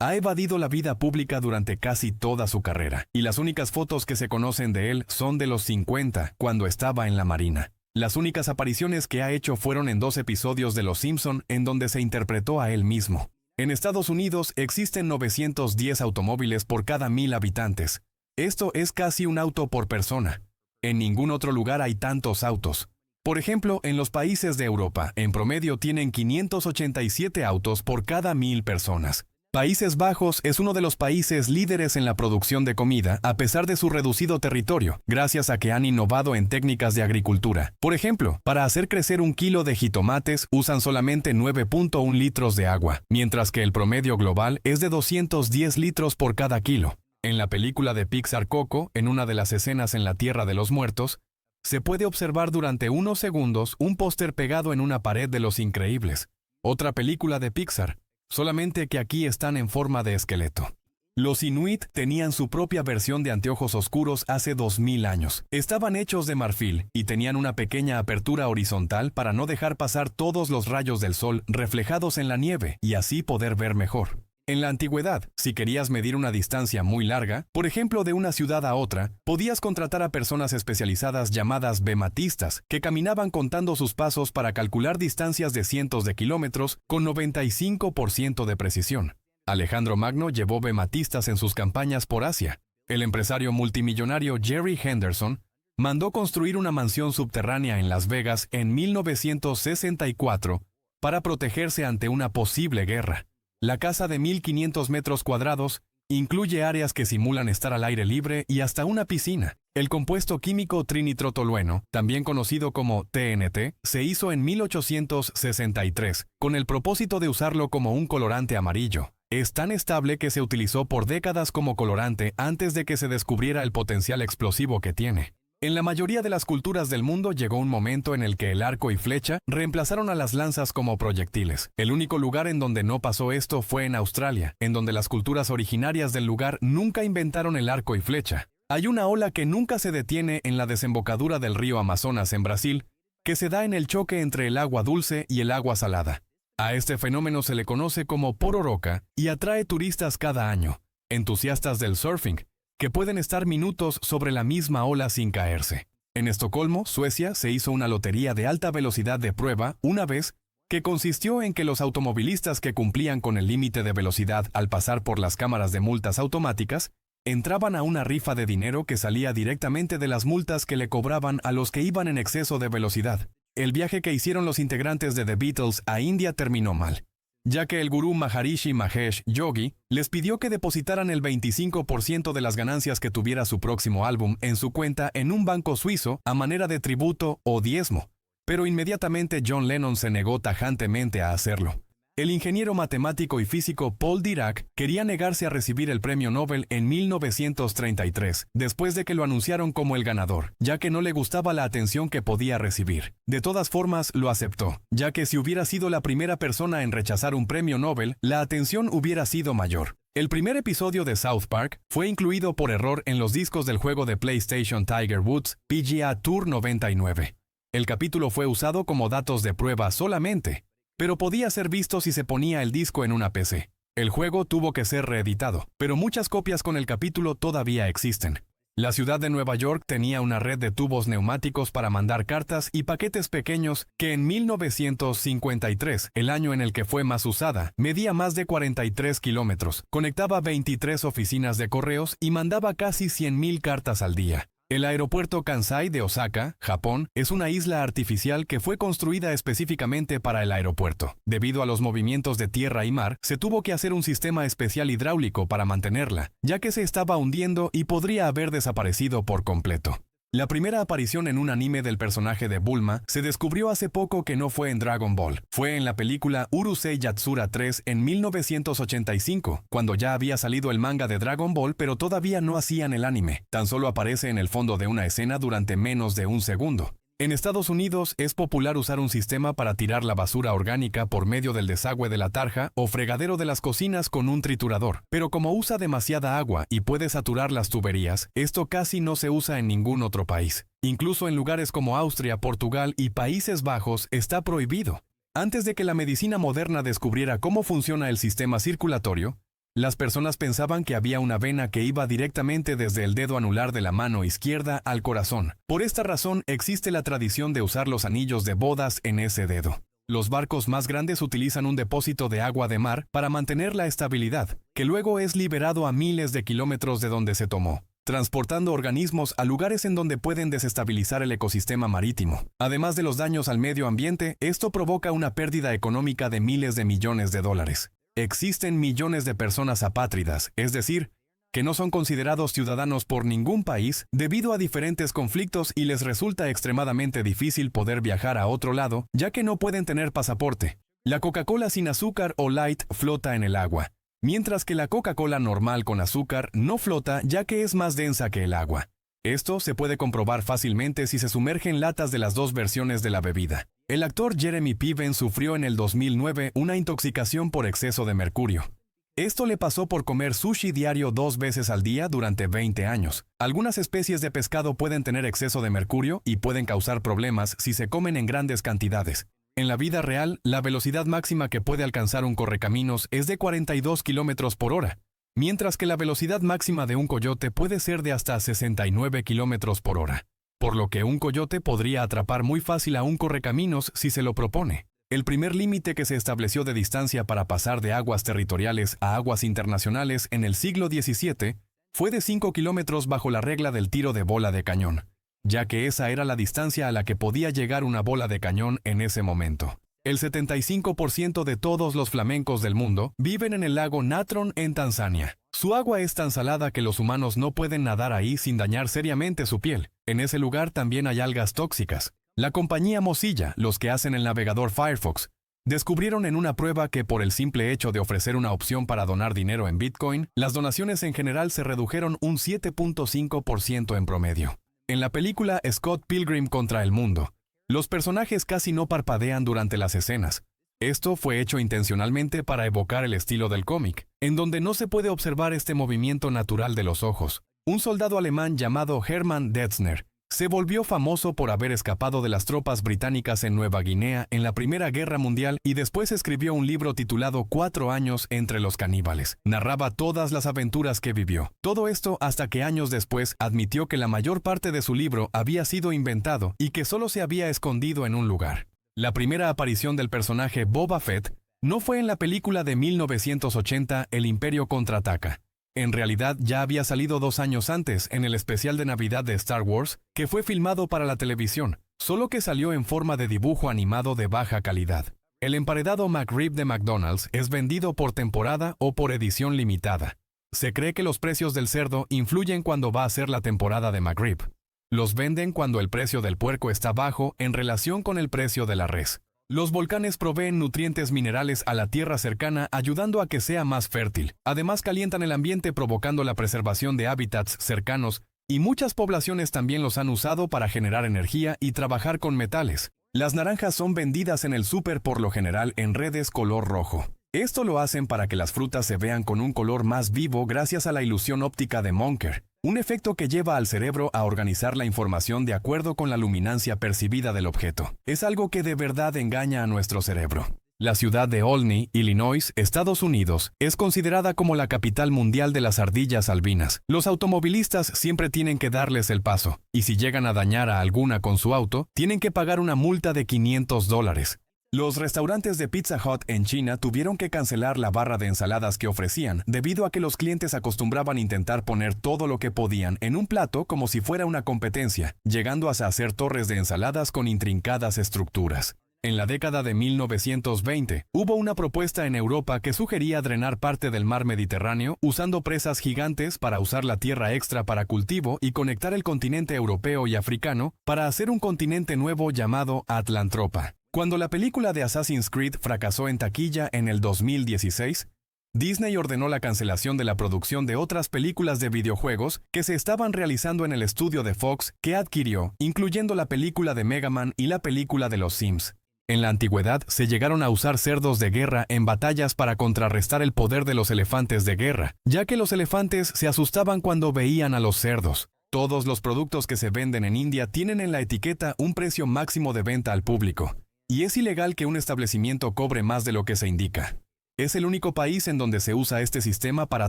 ha evadido la vida pública durante casi toda su carrera, y las únicas fotos que se conocen de él son de los 50, cuando estaba en la Marina. Las únicas apariciones que ha hecho fueron en 2 episodios de Los Simpson, en donde se interpretó a él mismo. En Estados Unidos existen 910 automóviles por cada 1000 habitantes. Esto es casi un auto por persona. En ningún otro lugar hay tantos autos. Por ejemplo, en los países de Europa, en promedio tienen 587 autos por cada 1000 personas. Países Bajos es uno de los países líderes en la producción de comida, a pesar de su reducido territorio, gracias a que han innovado en técnicas de agricultura. Por ejemplo, para hacer crecer 1 kilo de jitomates usan solamente 9.1 litros de agua, mientras que el promedio global es de 210 litros por cada kilo. En la película de Pixar Coco, en una de las escenas en la Tierra de los Muertos, se puede observar durante unos segundos un póster pegado en una pared de Los Increíbles. Otra película de Pixar, solamente que aquí están en forma de esqueleto. Los Inuit tenían su propia versión de anteojos oscuros hace 2000 años. Estaban hechos de marfil y tenían una pequeña apertura horizontal para no dejar pasar todos los rayos del sol reflejados en la nieve y así poder ver mejor. En la antigüedad, si querías medir una distancia muy larga, por ejemplo de una ciudad a otra, podías contratar a personas especializadas llamadas vematistas, que caminaban contando sus pasos para calcular distancias de cientos de kilómetros con 95% de precisión. Alejandro Magno llevó vematistas en sus campañas por Asia. El empresario multimillonario Jerry Henderson mandó construir una mansión subterránea en Las Vegas en 1964 para protegerse ante una posible guerra. La casa de 1.500 metros cuadrados incluye áreas que simulan estar al aire libre y hasta una piscina. El compuesto químico trinitrotolueno, también conocido como TNT, se hizo en 1863, con el propósito de usarlo como un colorante amarillo. Es tan estable que se utilizó por décadas como colorante antes de que se descubriera el potencial explosivo que tiene. En la mayoría de las culturas del mundo llegó un momento en el que el arco y flecha reemplazaron a las lanzas como proyectiles. El único lugar en donde no pasó esto fue en Australia, en donde las culturas originarias del lugar nunca inventaron el arco y flecha. Hay una ola que nunca se detiene en la desembocadura del río Amazonas en Brasil, que se da en el choque entre el agua dulce y el agua salada. A este fenómeno se le conoce como pororoca y atrae turistas cada año, entusiastas del surfing, que pueden estar minutos sobre la misma ola sin caerse. En Estocolmo, Suecia, se hizo una lotería de alta velocidad de prueba una vez, que consistió en que los automovilistas que cumplían con el límite de velocidad al pasar por las cámaras de multas automáticas, entraban a una rifa de dinero que salía directamente de las multas que le cobraban a los que iban en exceso de velocidad. El viaje que hicieron los integrantes de The Beatles a India terminó mal, ya que el gurú Maharishi Mahesh Yogi les pidió que depositaran el 25% de las ganancias que tuviera su próximo álbum en su cuenta en un banco suizo a manera de tributo o diezmo, pero inmediatamente John Lennon se negó tajantemente a hacerlo. El ingeniero matemático y físico Paul Dirac quería negarse a recibir el premio Nobel en 1933, después de que lo anunciaron como el ganador, ya que no le gustaba la atención que podía recibir. De todas formas, lo aceptó, ya que si hubiera sido la primera persona en rechazar un premio Nobel, la atención hubiera sido mayor. El primer episodio de South Park fue incluido por error en los discos del juego de PlayStation Tiger Woods PGA Tour 99. El capítulo fue usado como datos de prueba solamente, pero podía ser visto si se ponía el disco en una PC. El juego tuvo que ser reeditado, pero muchas copias con el capítulo todavía existen. La ciudad de Nueva York tenía una red de tubos neumáticos para mandar cartas y paquetes pequeños que en 1953, el año en el que fue más usada, medía más de 43 kilómetros, conectaba 23 oficinas de correos y mandaba casi 100,000 cartas al día. El aeropuerto Kansai de Osaka, Japón, es una isla artificial que fue construida específicamente para el aeropuerto. Debido a los movimientos de tierra y mar, se tuvo que hacer un sistema especial hidráulico para mantenerla, ya que se estaba hundiendo y podría haber desaparecido por completo. La primera aparición en un anime del personaje de Bulma se descubrió hace poco que no fue en Dragon Ball. Fue en la película Urusei Yatsura 3 en 1985, cuando ya había salido el manga de Dragon Ball pero todavía no hacían el anime. Tan solo aparece en el fondo de una escena durante menos de un segundo. En Estados Unidos es popular usar un sistema para tirar la basura orgánica por medio del desagüe de la tarja o fregadero de las cocinas con un triturador. Pero como usa demasiada agua y puede saturar las tuberías, esto casi no se usa en ningún otro país. Incluso en lugares como Austria, Portugal y Países Bajos está prohibido. Antes de que la medicina moderna descubriera cómo funciona el sistema circulatorio, las personas pensaban que había una vena que iba directamente desde el dedo anular de la mano izquierda al corazón. Por esta razón existe la tradición de usar los anillos de bodas en ese dedo. Los barcos más grandes utilizan un depósito de agua de mar para mantener la estabilidad, que luego es liberado a miles de kilómetros de donde se tomó, transportando organismos a lugares en donde pueden desestabilizar el ecosistema marítimo. Además de los daños al medio ambiente, esto provoca una pérdida económica de miles de millones de dólares. Existen millones de personas apátridas, es decir, que no son considerados ciudadanos por ningún país debido a diferentes conflictos y les resulta extremadamente difícil poder viajar a otro lado, ya que no pueden tener pasaporte. La Coca-Cola sin azúcar o light flota en el agua, mientras que la Coca-Cola normal con azúcar no flota ya que es más densa que el agua. Esto se puede comprobar fácilmente si se sumergen latas de las dos versiones de la bebida. El actor Jeremy Piven sufrió en el 2009 una intoxicación por exceso de mercurio. Esto le pasó por comer sushi diario 2 veces al día durante 20 años. Algunas especies de pescado pueden tener exceso de mercurio y pueden causar problemas si se comen en grandes cantidades. En la vida real, la velocidad máxima que puede alcanzar un correcaminos es de 42 km por hora, mientras que la velocidad máxima de un coyote puede ser de hasta 69 km por hora, por lo que un coyote podría atrapar muy fácil a un correcaminos si se lo propone. El primer límite que se estableció de distancia para pasar de aguas territoriales a aguas internacionales en el siglo XVII fue de 5 kilómetros bajo la regla del tiro de bola de cañón, ya que esa era la distancia a la que podía llegar una bola de cañón en ese momento. El 75% de todos los flamencos del mundo viven en el lago Natron en Tanzania. Su agua es tan salada que los humanos no pueden nadar ahí sin dañar seriamente su piel. En ese lugar también hay algas tóxicas. La compañía Mozilla, los que hacen el navegador Firefox, descubrieron en una prueba que por el simple hecho de ofrecer una opción para donar dinero en Bitcoin, las donaciones en general se redujeron un 7.5% en promedio. En la película Scott Pilgrim contra el mundo, los personajes casi no parpadean durante las escenas. Esto fue hecho intencionalmente para evocar el estilo del cómic, en donde no se puede observar este movimiento natural de los ojos. Un soldado alemán llamado Hermann Detzner se volvió famoso por haber escapado de las tropas británicas en Nueva Guinea en la Primera Guerra Mundial y después escribió un libro titulado 4 años entre los caníbales. Narraba todas las aventuras que vivió. Todo esto hasta que años después admitió que la mayor parte de su libro había sido inventado y que solo se había escondido en un lugar. La primera aparición del personaje Boba Fett no fue en la película de 1980 El Imperio Contraataca. En realidad ya había salido 2 años antes en el especial de Navidad de Star Wars, que fue filmado para la televisión, solo que salió en forma de dibujo animado de baja calidad. El emparedado McRib de McDonald's es vendido por temporada o por edición limitada. Se cree que los precios del cerdo influyen cuando va a ser la temporada de McRib. Los venden cuando el precio del puerco está bajo en relación con el precio de la res. Los volcanes proveen nutrientes minerales a la tierra cercana ayudando a que sea más fértil. Además calientan el ambiente provocando la preservación de hábitats cercanos y muchas poblaciones también los han usado para generar energía y trabajar con metales. Las naranjas son vendidas en el súper por lo general en redes color rojo. Esto lo hacen para que las frutas se vean con un color más vivo gracias a la ilusión óptica de Monker, un efecto que lleva al cerebro a organizar la información de acuerdo con la luminancia percibida del objeto. Es algo que de verdad engaña a nuestro cerebro. La ciudad de Olney, Illinois, Estados Unidos, es considerada como la capital mundial de las ardillas albinas. Los automovilistas siempre tienen que darles el paso, y si llegan a dañar a alguna con su auto, tienen que pagar una multa de $500. Los restaurantes de Pizza Hut en China tuvieron que cancelar la barra de ensaladas que ofrecían debido a que los clientes acostumbraban intentar poner todo lo que podían en un plato como si fuera una competencia, llegando hasta hacer torres de ensaladas con intrincadas estructuras. En la década de 1920, hubo una propuesta en Europa que sugería drenar parte del mar Mediterráneo usando presas gigantes para usar la tierra extra para cultivo y conectar el continente europeo y africano para hacer un continente nuevo llamado Atlantropa. Cuando la película de Assassin's Creed fracasó en taquilla en el 2016, Disney ordenó la cancelación de la producción de otras películas de videojuegos que se estaban realizando en el estudio de Fox que adquirió, incluyendo la película de Mega Man y la película de los Sims. En la antigüedad se llegaron a usar cerdos de guerra en batallas para contrarrestar el poder de los elefantes de guerra, ya que los elefantes se asustaban cuando veían a los cerdos. Todos los productos que se venden en India tienen en la etiqueta un precio máximo de venta al público. y es ilegal que un establecimiento cobre más de lo que se indica. Es el único país en donde se usa este sistema para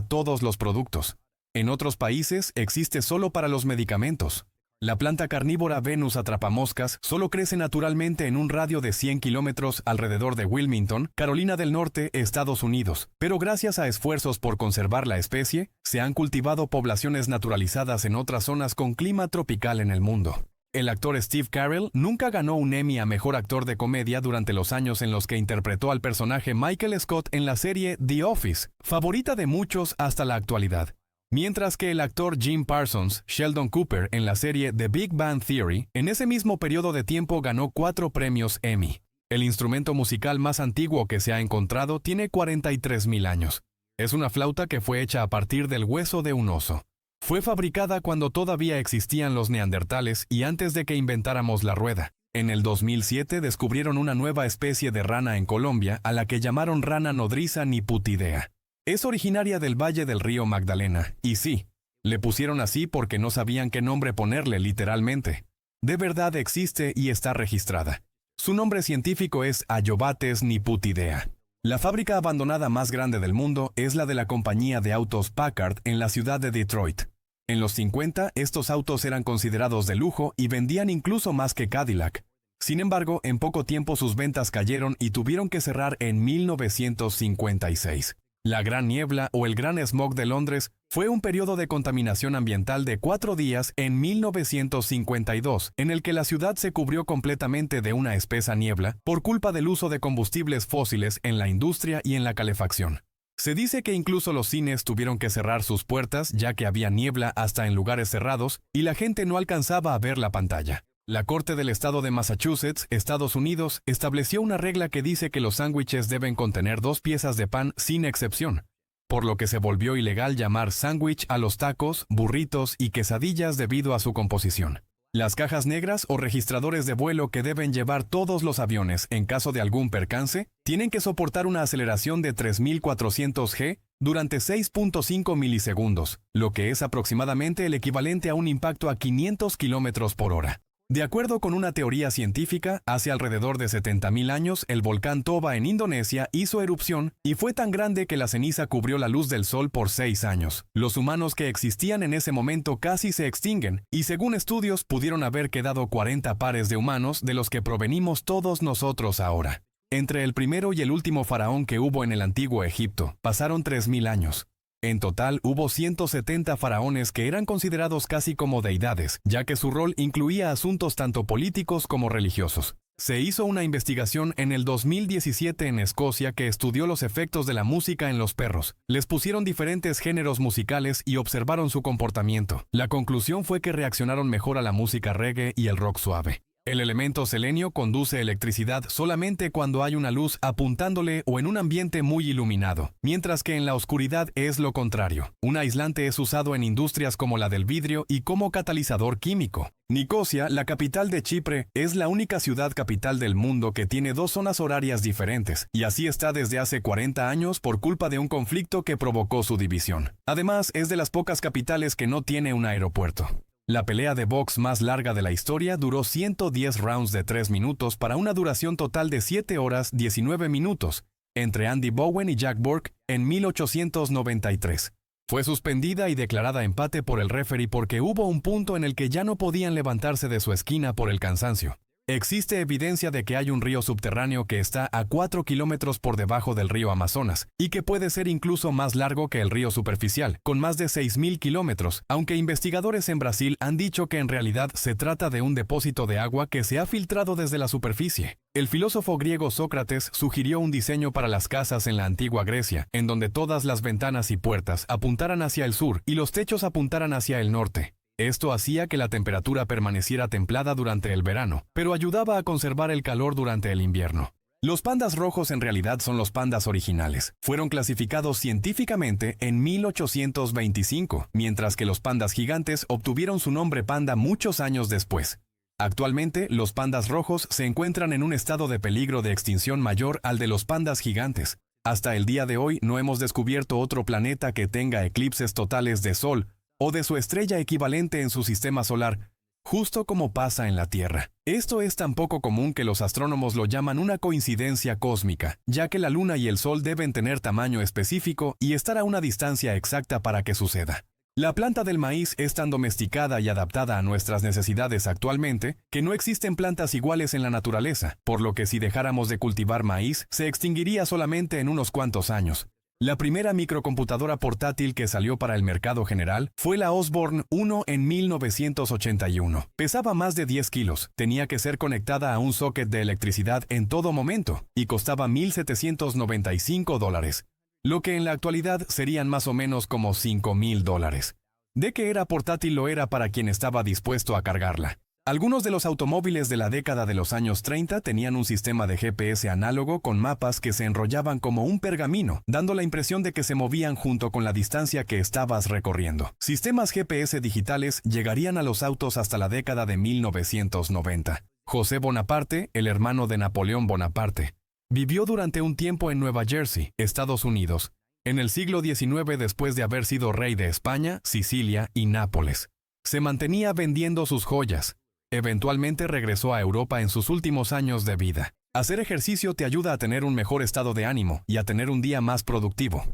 todos los productos. En otros países existe solo para los medicamentos. La planta carnívora Venus atrapamoscas solo crece naturalmente en un radio de 100 kilómetros alrededor de Wilmington, Carolina del Norte, Estados Unidos, pero gracias a esfuerzos por conservar la especie, se han cultivado poblaciones naturalizadas en otras zonas con clima tropical en el mundo. El actor Steve Carell nunca ganó un Emmy a Mejor Actor de Comedia durante los años en los que interpretó al personaje Michael Scott en la serie The Office, favorita de muchos hasta la actualidad. Mientras que el actor Jim Parsons, Sheldon Cooper en la serie The Big Bang Theory, en ese mismo periodo de tiempo ganó 4 premios Emmy. El instrumento musical más antiguo que se ha encontrado tiene 43.000 años. Es una flauta que fue hecha a partir del hueso de un oso. Fue fabricada cuando todavía existían los neandertales y antes de que inventáramos la rueda. En el 2007 descubrieron una nueva especie de rana en Colombia a la que llamaron rana nodriza niputidea. Es originaria del valle del río Magdalena, y sí, le pusieron así porque no sabían qué nombre ponerle literalmente. De verdad existe y está registrada. Su nombre científico es Ayobates niputidea. La fábrica abandonada más grande del mundo es la de la compañía de autos Packard en la ciudad de Detroit. En los 50, estos autos eran considerados de lujo y vendían incluso más que Cadillac. Sin embargo, en poco tiempo sus ventas cayeron y tuvieron que cerrar en 1956. La Gran Niebla o el Gran Smog de Londres fue un periodo de contaminación ambiental de 4 días en 1952, en el que la ciudad se cubrió completamente de una espesa niebla por culpa del uso de combustibles fósiles en la industria y en la calefacción. Se dice que incluso los cines tuvieron que cerrar sus puertas ya que había niebla hasta en lugares cerrados y la gente no alcanzaba a ver la pantalla. La Corte del Estado de Massachusetts, Estados Unidos, estableció una regla que dice que los sándwiches deben contener 2 piezas de pan sin excepción, por lo que se volvió ilegal llamar sándwich a los tacos, burritos y quesadillas debido a su composición. Las cajas negras o registradores de vuelo que deben llevar todos los aviones en caso de algún percance, tienen que soportar una aceleración de 3.400 G durante 6.5 milisegundos, lo que es aproximadamente el equivalente a un impacto a 500 km por hora. De acuerdo con una teoría científica, hace alrededor de 70.000 años el volcán Toba en Indonesia hizo erupción y fue tan grande que la ceniza cubrió la luz del sol por 6 años. Los humanos que existían en ese momento casi se extinguen y según estudios pudieron haber quedado 40 pares de humanos de los que provenimos todos nosotros ahora. Entre el primero y el último faraón que hubo en el antiguo Egipto, pasaron 3.000 años. En total hubo 170 faraones que eran considerados casi como deidades, ya que su rol incluía asuntos tanto políticos como religiosos. Se hizo una investigación en el 2017 en Escocia que estudió los efectos de la música en los perros. Les pusieron diferentes géneros musicales y observaron su comportamiento. La conclusión fue que reaccionaron mejor a la música reggae y el rock suave. El elemento selenio conduce electricidad solamente cuando hay una luz apuntándole o en un ambiente muy iluminado, mientras que en la oscuridad es lo contrario. Un aislante es usado en industrias como la del vidrio y como catalizador químico. Nicosia, la capital de Chipre, es la única ciudad capital del mundo que tiene 2 zonas horarias diferentes, y así está desde hace 40 años por culpa de un conflicto que provocó su división. Además, es de las pocas capitales que no tiene un aeropuerto. La pelea de box más larga de la historia duró 110 rounds de 3 minutos para una duración total de 7 horas 19 minutos, entre Andy Bowen y Jack Burke en 1893. Fue suspendida y declarada empate por el referee porque hubo un punto en el que ya no podían levantarse de su esquina por el cansancio. Existe evidencia de que hay un río subterráneo que está a 4 kilómetros por debajo del río Amazonas y que puede ser incluso más largo que el río superficial, con más de 6.000 kilómetros, aunque investigadores en Brasil han dicho que en realidad se trata de un depósito de agua que se ha filtrado desde la superficie. El filósofo griego Sócrates sugirió un diseño para las casas en la antigua Grecia, en donde todas las ventanas y puertas apuntaran hacia el sur y los techos apuntaran hacia el norte. Esto hacía que la temperatura permaneciera templada durante el verano, pero ayudaba a conservar el calor durante el invierno. Los pandas rojos en realidad son los pandas originales. Fueron clasificados científicamente en 1825, mientras que los pandas gigantes obtuvieron su nombre panda muchos años después. Actualmente, los pandas rojos se encuentran en un estado de peligro de extinción mayor al de los pandas gigantes. Hasta el día de hoy no hemos descubierto otro planeta que tenga eclipses totales de Sol o de su estrella equivalente en su sistema solar, justo como pasa en la Tierra. Esto es tan poco común que los astrónomos lo llaman una coincidencia cósmica, ya que la Luna y el Sol deben tener tamaño específico y estar a una distancia exacta para que suceda. La planta del maíz es tan domesticada y adaptada a nuestras necesidades actualmente que no existen plantas iguales en la naturaleza, por lo que si dejáramos de cultivar maíz, se extinguiría solamente en unos cuantos años. La primera microcomputadora portátil que salió para el mercado general fue la Osborne 1 en 1981. Pesaba más de 10 kilos, tenía que ser conectada a un socket de electricidad en todo momento y costaba $1,795, lo que en la actualidad serían más o menos como $5,000. De que era portátil lo era para quien estaba dispuesto a cargarla. Algunos de los automóviles de la década de los años 30 tenían un sistema de GPS análogo con mapas que se enrollaban como un pergamino, dando la impresión de que se movían junto con la distancia que estabas recorriendo. Sistemas GPS digitales llegarían a los autos hasta la década de 1990. José Bonaparte, el hermano de Napoleón Bonaparte, vivió durante un tiempo en Nueva Jersey, Estados Unidos, en el siglo XIX después de haber sido rey de España, Sicilia y Nápoles. Se mantenía vendiendo sus joyas. Eventualmente regresó a Europa en sus últimos años de vida. Hacer ejercicio te ayuda a tener un mejor estado de ánimo y a tener un día más productivo.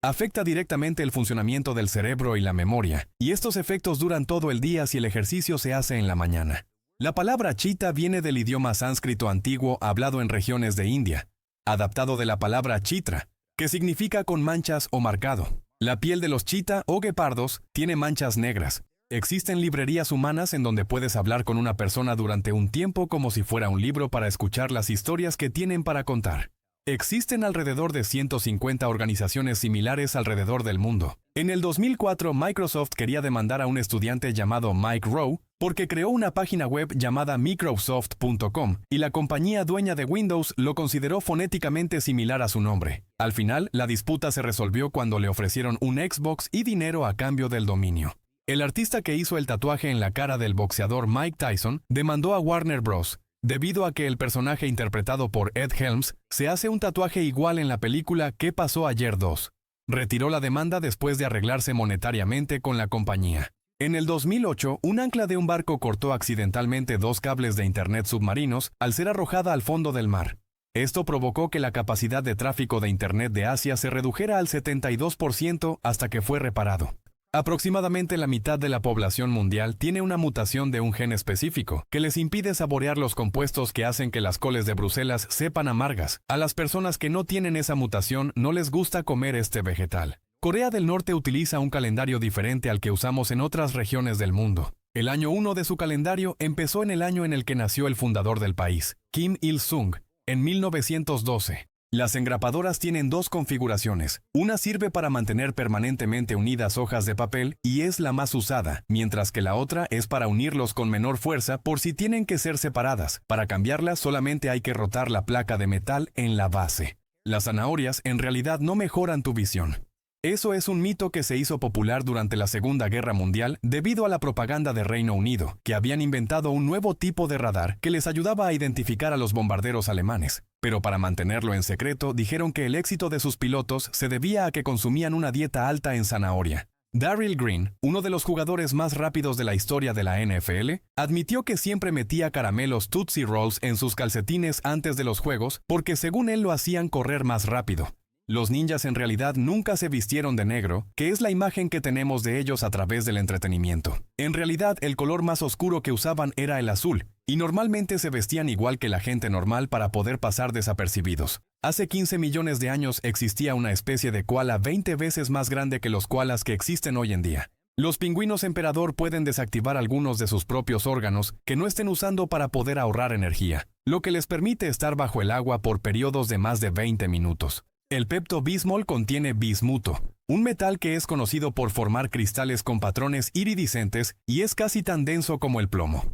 Afecta directamente el funcionamiento del cerebro y la memoria, y estos efectos duran todo el día si el ejercicio se hace en la mañana. La palabra chita viene del idioma sánscrito antiguo hablado en regiones de India, adaptado de la palabra chitra, que significa con manchas o marcado. La piel de los chita o guepardos tiene manchas negras. Existen librerías humanas en donde puedes hablar con una persona durante un tiempo como si fuera un libro para escuchar las historias que tienen para contar. Existen alrededor de 150 organizaciones similares alrededor del mundo. En el 2004, Microsoft quería demandar a un estudiante llamado Mike Rowe porque creó una página web llamada Microsoft.com y la compañía dueña de Windows lo consideró fonéticamente similar a su nombre. Al final, la disputa se resolvió cuando le ofrecieron un Xbox y dinero a cambio del dominio. El artista que hizo el tatuaje en la cara del boxeador Mike Tyson demandó a Warner Bros. Debido a que el personaje interpretado por Ed Helms se hace un tatuaje igual en la película ¿Qué pasó ayer 2? Retiró la demanda después de arreglarse monetariamente con la compañía. En el 2008, un ancla de un barco cortó accidentalmente 2 cables de internet submarinos al ser arrojada al fondo del mar. Esto provocó que la capacidad de tráfico de internet de Asia se redujera al 72% hasta que fue reparado. Aproximadamente la mitad de la población mundial tiene una mutación de un gen específico que les impide saborear los compuestos que hacen que las coles de Bruselas sepan amargas. A las personas que no tienen esa mutación no les gusta comer este vegetal. Corea del Norte utiliza un calendario diferente al que usamos en otras regiones del mundo. El año 1 de su calendario empezó en el año en el que nació el fundador del país, Kim Il-sung, en 1912. Las engrapadoras tienen 2 configuraciones. Una sirve para mantener permanentemente unidas hojas de papel y es la más usada, mientras que la otra es para unirlos con menor fuerza por si tienen que ser separadas. Para cambiarlas solamente hay que rotar la placa de metal en la base. Las zanahorias en realidad no mejoran tu visión. Eso es un mito que se hizo popular durante la Segunda Guerra Mundial debido a la propaganda de Reino Unido, que habían inventado un nuevo tipo de radar que les ayudaba a identificar a los bombarderos alemanes. Pero para mantenerlo en secreto, dijeron que el éxito de sus pilotos se debía a que consumían una dieta alta en zanahoria. Darryl Green, uno de los jugadores más rápidos de la historia de la NFL, admitió que siempre metía caramelos Tootsie Rolls en sus calcetines antes de los juegos porque según él lo hacían correr más rápido. Los ninjas en realidad nunca se vistieron de negro, que es la imagen que tenemos de ellos a través del entretenimiento. En realidad, el color más oscuro que usaban era el azul, y normalmente se vestían igual que la gente normal para poder pasar desapercibidos. Hace 15 millones de años existía una especie de koala 20 veces más grande que los koalas que existen hoy en día. Los pingüinos emperador pueden desactivar algunos de sus propios órganos que no estén usando para poder ahorrar energía, lo que les permite estar bajo el agua por periodos de más de 20 minutos. El Pepto-Bismol contiene bismuto, un metal que es conocido por formar cristales con patrones iridiscentes y es casi tan denso como el plomo.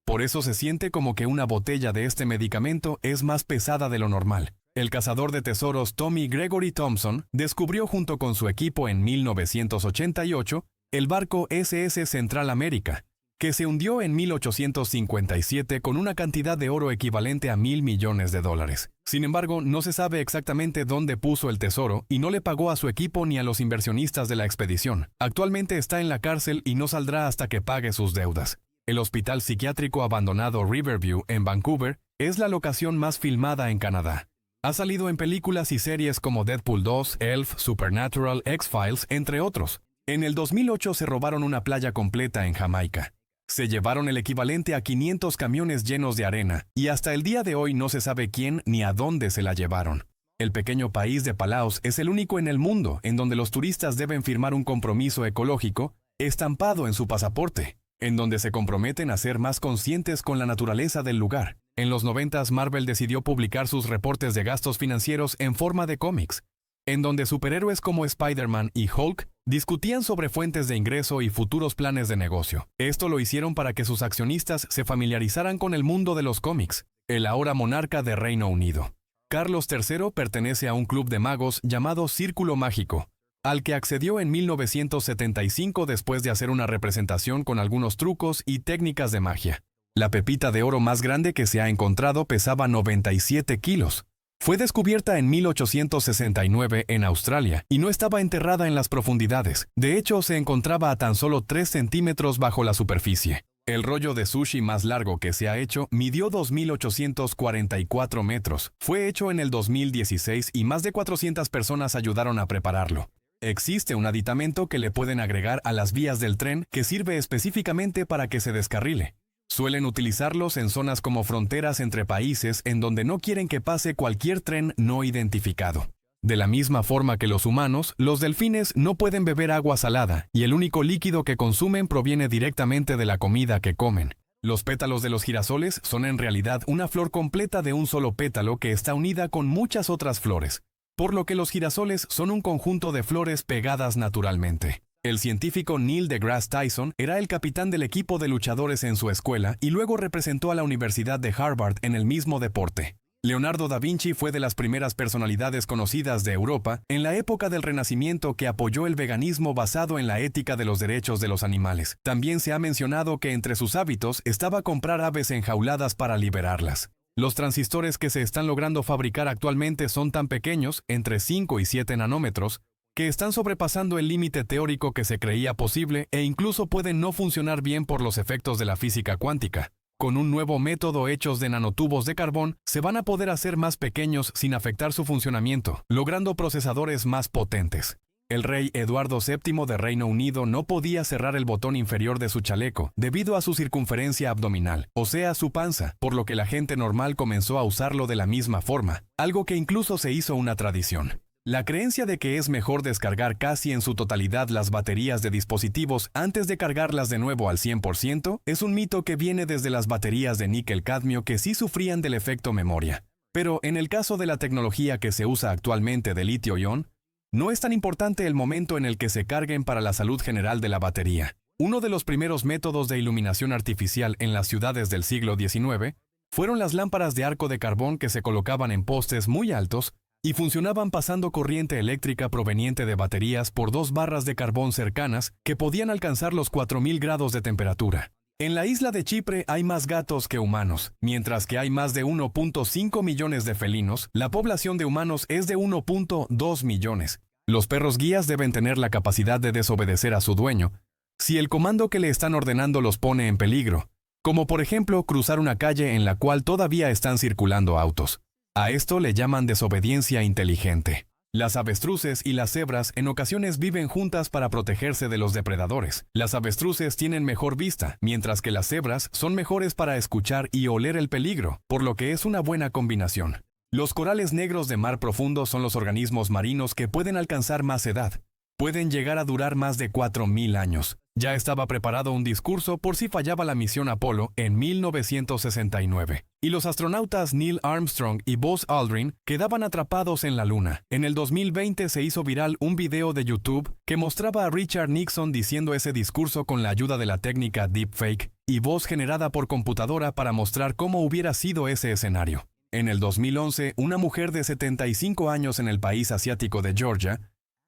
Por eso se siente como que una botella de este medicamento es más pesada de lo normal. El cazador de tesoros Tommy Gregory Thompson descubrió junto con su equipo en 1988 el barco SS Central América, que se hundió en 1857 con una cantidad de oro equivalente a $1,000 millones. Sin embargo, no se sabe exactamente dónde puso el tesoro y no le pagó a su equipo ni a los inversionistas de la expedición. Actualmente está en la cárcel y no saldrá hasta que pague sus deudas. El hospital psiquiátrico abandonado Riverview en Vancouver es la locación más filmada en Canadá. Ha salido en películas y series como Deadpool 2, Elf, Supernatural, X-Files, entre otros. En el 2008 se robaron una playa completa en Jamaica. Se llevaron el equivalente a 500 camiones llenos de arena, y hasta el día de hoy no se sabe quién ni a dónde se la llevaron. El pequeño país de Palaos es el único en el mundo en donde los turistas deben firmar un compromiso ecológico estampado en su pasaporte, en donde se comprometen a ser más conscientes con la naturaleza del lugar. En los 90s, Marvel decidió publicar sus reportes de gastos financieros en forma de cómics, en donde superhéroes como Spider-Man y Hulk discutían sobre fuentes de ingreso y futuros planes de negocio. Esto lo hicieron para que sus accionistas se familiarizaran con el mundo de los cómics. El ahora monarca de Reino Unido, Carlos III, pertenece a un club de magos llamado Círculo Mágico, al que accedió en 1975 después de hacer una representación con algunos trucos y técnicas de magia. La pepita de oro más grande que se ha encontrado pesaba 97 kilos. Fue descubierta en 1869 en Australia y no estaba enterrada en las profundidades. De hecho, se encontraba a tan solo 3 centímetros bajo la superficie. El rollo de sushi más largo que se ha hecho midió 2.844 metros. Fue hecho en el 2016 y más de 400 personas ayudaron a prepararlo. Existe un aditamento que le pueden agregar a las vías del tren que sirve específicamente para que se descarrile. Suelen utilizarlos en zonas como fronteras entre países en donde no quieren que pase cualquier tren no identificado. De la misma forma que los humanos, los delfines no pueden beber agua salada y el único líquido que consumen proviene directamente de la comida que comen. Los pétalos de los girasoles son en realidad una flor completa de un solo pétalo que está unida con muchas otras flores, por lo que los girasoles son un conjunto de flores pegadas naturalmente. El científico Neil deGrasse Tyson era el capitán del equipo de luchadores en su escuela y luego representó a la Universidad de Harvard en el mismo deporte. Leonardo da Vinci fue de las primeras personalidades conocidas de Europa en la época del Renacimiento que apoyó el veganismo basado en la ética de los derechos de los animales. También se ha mencionado que entre sus hábitos estaba comprar aves enjauladas para liberarlas. Los transistores que se están logrando fabricar actualmente son tan pequeños, entre 5 y 7 nanómetros, que están sobrepasando el límite teórico que se creía posible e incluso pueden no funcionar bien por los efectos de la física cuántica. Con un nuevo método hechos de nanotubos de carbón, se van a poder hacer más pequeños sin afectar su funcionamiento, logrando procesadores más potentes. El rey Eduardo VII de Reino Unido no podía cerrar el botón inferior de su chaleco debido a su circunferencia abdominal, o sea, su panza, por lo que la gente normal comenzó a usarlo de la misma forma, algo que incluso se hizo una tradición. La creencia de que es mejor descargar casi en su totalidad las baterías de dispositivos antes de cargarlas de nuevo al 100% es un mito que viene desde las baterías de níquel-cadmio que sí sufrían del efecto memoria. Pero en el caso de la tecnología que se usa actualmente de litio-ion, no es tan importante el momento en el que se carguen para la salud general de la batería. Uno de los primeros métodos de iluminación artificial en las ciudades del siglo XIX fueron las lámparas de arco de carbón que se colocaban en postes muy altos y funcionaban pasando corriente eléctrica proveniente de baterías por 2 barras de carbón cercanas que podían alcanzar los 4000 grados de temperatura. En la isla de Chipre hay más gatos que humanos. Mientras que hay más de 1.5 millones de felinos, la población de humanos es de 1.2 millones. Los perros guías deben tener la capacidad de desobedecer a su dueño si el comando que le están ordenando los pone en peligro, como por ejemplo cruzar una calle en la cual todavía están circulando autos. A esto le llaman desobediencia inteligente. Las avestruces y las cebras en ocasiones viven juntas para protegerse de los depredadores. Las avestruces tienen mejor vista, mientras que las cebras son mejores para escuchar y oler el peligro, por lo que es una buena combinación. Los corales negros de mar profundo son los organismos marinos que pueden alcanzar más edad. Pueden llegar a durar más de 4000 años. Ya estaba preparado un discurso por si fallaba la misión Apolo en 1969. Y los astronautas Neil Armstrong y Buzz Aldrin quedaban atrapados en la Luna. En el 2020 se hizo viral un video de YouTube que mostraba a Richard Nixon diciendo ese discurso con la ayuda de la técnica deepfake y voz generada por computadora para mostrar cómo hubiera sido ese escenario. En el 2011, una mujer de 75 años en el país asiático de Georgia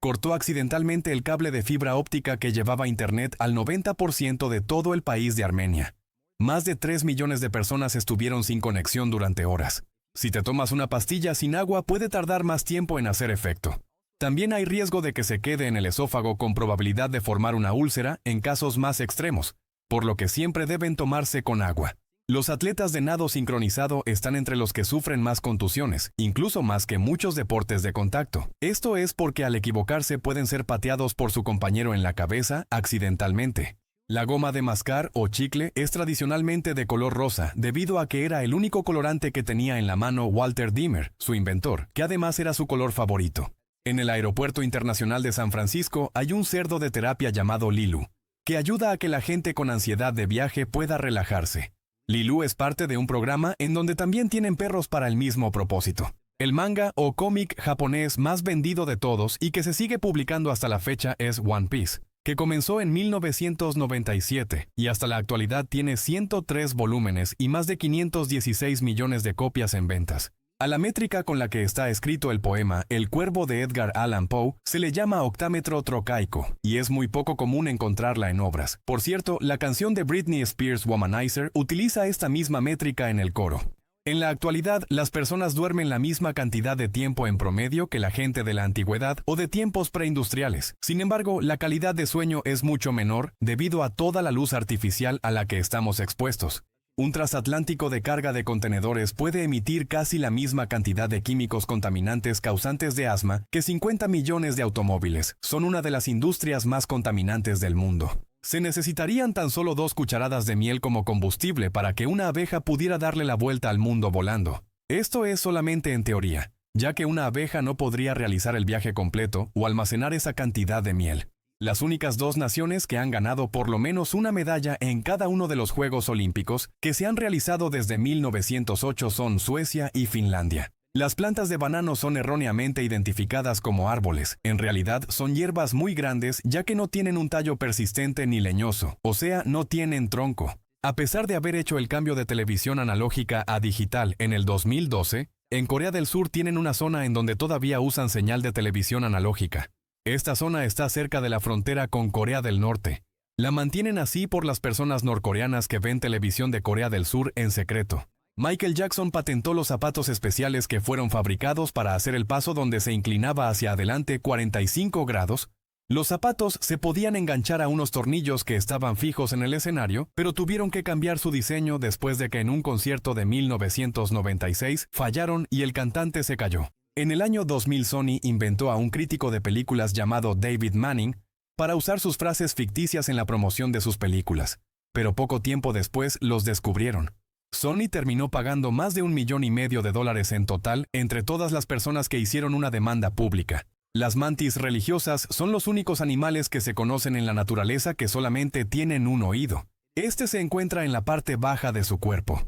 cortó accidentalmente el cable de fibra óptica que llevaba internet al 90% de todo el país de Armenia. Más de 3 millones de personas estuvieron sin conexión durante horas. Si te tomas una pastilla sin agua, puede tardar más tiempo en hacer efecto. También hay riesgo de que se quede en el esófago con probabilidad de formar una úlcera en casos más extremos. por lo que siempre deben tomarse con agua. Los atletas de nado sincronizado están entre los que sufren más contusiones, incluso más que muchos deportes de contacto. Esto es porque al equivocarse pueden ser pateados por su compañero en la cabeza accidentalmente. La goma de mascar o chicle es tradicionalmente de color rosa debido a que era el único colorante que tenía en la mano Walter Dimmer, su inventor, que además era su color favorito. En el Aeropuerto Internacional de San Francisco hay un cerdo de terapia llamado Lilu, que ayuda a que la gente con ansiedad de viaje pueda relajarse. Lilu es parte de un programa en donde también tienen perros para el mismo propósito. El manga o cómic japonés más vendido de todos y que se sigue publicando hasta la fecha es One Piece, que comenzó en 1997 y hasta la actualidad tiene 103 volúmenes y más de 516 millones de copias en ventas. A la métrica con la que está escrito el poema El Cuervo de Edgar Allan Poe se le llama octámetro trocaico, y es muy poco común encontrarla en obras. Por cierto, la canción de Britney Spears Womanizer utiliza esta misma métrica en el coro. En la actualidad, las personas duermen la misma cantidad de tiempo en promedio que la gente de la antigüedad o de tiempos preindustriales. Sin embargo, la calidad de sueño es mucho menor debido a toda la luz artificial a la que estamos expuestos. Un transatlántico de carga de contenedores puede emitir casi la misma cantidad de químicos contaminantes causantes de asma que 50 millones de automóviles. Son una de las industrias más contaminantes del mundo. Se necesitarían tan solo 2 cucharadas de miel como combustible para que una abeja pudiera darle la vuelta al mundo volando. Esto es solamente en teoría, ya que una abeja no podría realizar el viaje completo o almacenar esa cantidad de miel. Las únicas 2 naciones que han ganado por lo menos una medalla en cada uno de los Juegos Olímpicos que se han realizado desde 1908 son Suecia y Finlandia. Las plantas de banano son erróneamente identificadas como árboles. En realidad son hierbas muy grandes ya que no tienen un tallo persistente ni leñoso, o sea, no tienen tronco. A pesar de haber hecho el cambio de televisión analógica a digital en el 2012, en Corea del Sur tienen una zona en donde todavía usan señal de televisión analógica. Esta zona está cerca de la frontera con Corea del Norte. La mantienen así por las personas norcoreanas que ven televisión de Corea del Sur en secreto. Michael Jackson patentó los zapatos especiales que fueron fabricados para hacer el paso donde se inclinaba hacia adelante 45 grados. Los zapatos se podían enganchar a unos tornillos que estaban fijos en el escenario, pero tuvieron que cambiar su diseño después de que en un concierto de 1996 fallaron y el cantante se cayó. En el año 2000 Sony inventó a un crítico de películas llamado David Manning para usar sus frases ficticias en la promoción de sus películas, pero poco tiempo después los descubrieron. Sony terminó pagando más de $1,5 millones en total entre todas las personas que hicieron una demanda pública. Las mantis religiosas son los únicos animales que se conocen en la naturaleza que solamente tienen un oído. Este se encuentra en la parte baja de su cuerpo.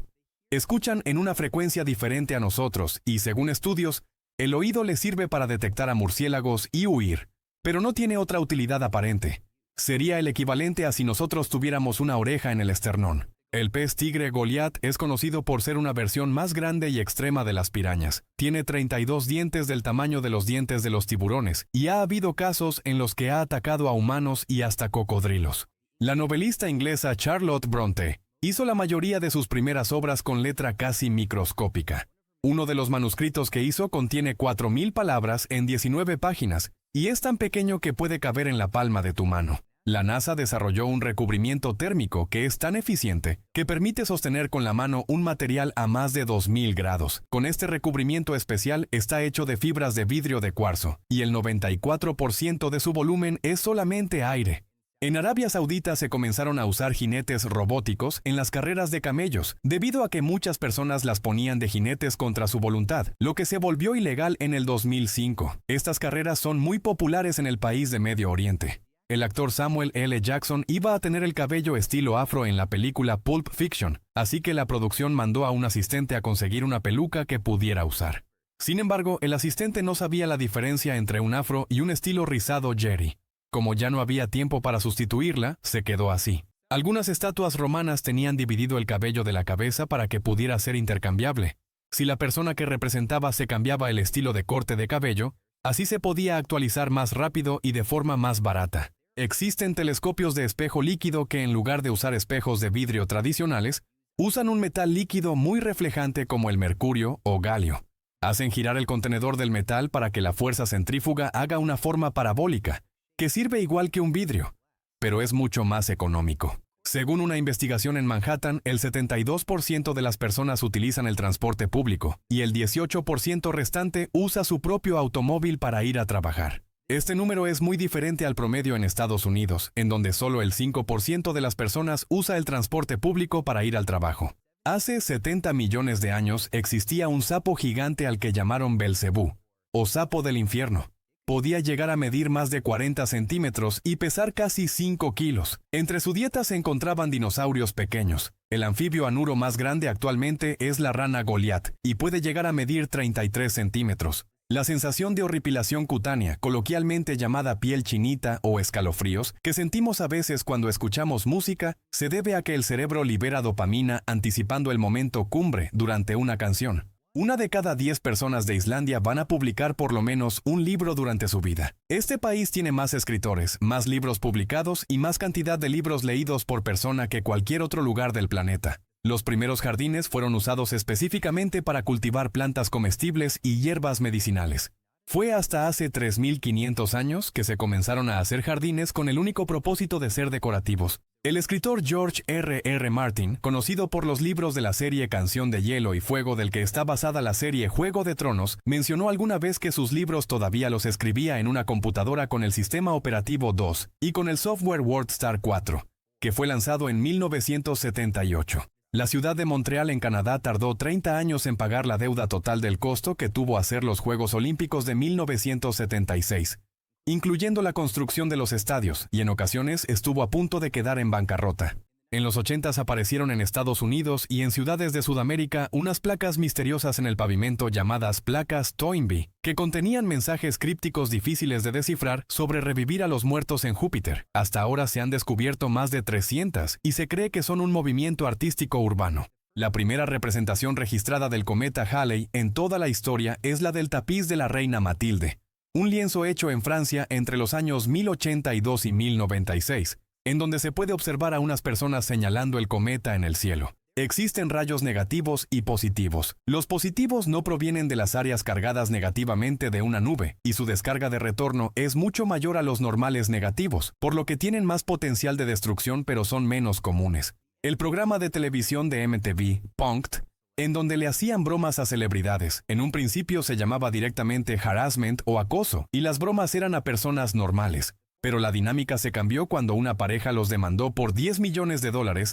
Escuchan en una frecuencia diferente a nosotros y, según estudios, el oído les sirve para detectar a murciélagos y huir, pero no tiene otra utilidad aparente. Sería el equivalente a si nosotros tuviéramos una oreja en el esternón. El pez tigre Goliat es conocido por ser una versión más grande y extrema de las pirañas. Tiene 32 dientes del tamaño de los dientes de los tiburones, y ha habido casos en los que ha atacado a humanos y hasta cocodrilos. La novelista inglesa Charlotte Bronte hizo la mayoría de sus primeras obras con letra casi microscópica. Uno de los manuscritos que hizo contiene 4,000 palabras en 19 páginas, y es tan pequeño que puede caber en la palma de tu mano. La NASA desarrolló un recubrimiento térmico que es tan eficiente que permite sostener con la mano un material a más de 2000 grados. Con este recubrimiento especial está hecho de fibras de vidrio de cuarzo, y el 94% de su volumen es solamente aire. En Arabia Saudita se comenzaron a usar jinetes robóticos en las carreras de camellos, debido a que muchas personas las ponían de jinetes contra su voluntad, lo que se volvió ilegal en el 2005. Estas carreras son muy populares en el país de Medio Oriente. El actor Samuel L. Jackson iba a tener el cabello estilo afro en la película Pulp Fiction, así que la producción mandó a un asistente a conseguir una peluca que pudiera usar. Sin embargo, el asistente no sabía la diferencia entre un afro y un estilo rizado Jerry. Como ya no había tiempo para sustituirla, se quedó así. Algunas estatuas romanas tenían dividido el cabello de la cabeza para que pudiera ser intercambiable. Si la persona que representaba se cambiaba el estilo de corte de cabello, así se podía actualizar más rápido y de forma más barata. Existen telescopios de espejo líquido que, en lugar de usar espejos de vidrio tradicionales, usan un metal líquido muy reflejante como el mercurio o galio. Hacen girar el contenedor del metal para que la fuerza centrífuga haga una forma parabólica, que sirve igual que un vidrio, pero es mucho más económico. Según una investigación en Manhattan, el 72% de las personas utilizan el transporte público y el 18% restante usa su propio automóvil para ir a trabajar. Este número es muy diferente al promedio en Estados Unidos, en donde solo el 5% de las personas usa el transporte público para ir al trabajo. Hace 70 millones de años existía un sapo gigante al que llamaron Belcebú, o sapo del infierno. Podía llegar a medir más de 40 centímetros y pesar casi 5 kilos. Entre su dieta se encontraban dinosaurios pequeños. El anfibio anuro más grande actualmente es la rana Goliat y puede llegar a medir 33 centímetros. La sensación de horripilación cutánea, coloquialmente llamada piel chinita o escalofríos, que sentimos a veces cuando escuchamos música, se debe a que el cerebro libera dopamina anticipando el momento cumbre durante una canción. 1 de cada 10 personas de Islandia van a publicar por lo menos un libro durante su vida. Este país tiene más escritores, más libros publicados y más cantidad de libros leídos por persona que cualquier otro lugar del planeta. Los primeros jardines fueron usados específicamente para cultivar plantas comestibles y hierbas medicinales. Fue hasta hace 3.500 años que se comenzaron a hacer jardines con el único propósito de ser decorativos. El escritor George R.R. Martin, conocido por los libros de la serie Canción de Hielo y Fuego del que está basada la serie Juego de Tronos, mencionó alguna vez que sus libros todavía los escribía en una computadora con el sistema operativo DOS y con el software WordStar 4, que fue lanzado en 1978. La ciudad de Montreal en Canadá tardó 30 años en pagar la deuda total del costo que tuvo hacer los Juegos Olímpicos de 1976. Incluyendo la construcción de los estadios, y en ocasiones estuvo a punto de quedar en bancarrota. En los 80s aparecieron en Estados Unidos y en ciudades de Sudamérica unas placas misteriosas en el pavimento llamadas placas Toynbee, que contenían mensajes crípticos difíciles de descifrar sobre revivir a los muertos en Júpiter. Hasta ahora se han descubierto más de 300 y se cree que son un movimiento artístico urbano. La primera representación registrada del cometa Halley en toda la historia es la del tapiz de la reina Matilde, un lienzo hecho en Francia entre los años 1082 y 1096, en donde se puede observar a unas personas señalando el cometa en el cielo. Existen rayos negativos y positivos. Los positivos no provienen de las áreas cargadas negativamente de una nube, y su descarga de retorno es mucho mayor a los normales negativos, por lo que tienen más potencial de destrucción pero son menos comunes. El programa de televisión de MTV, Punk'd, en donde le hacían bromas a celebridades. En un principio se llamaba directamente harassment o acoso, y las bromas eran a personas normales. Pero la dinámica se cambió cuando una pareja los demandó por $10 millones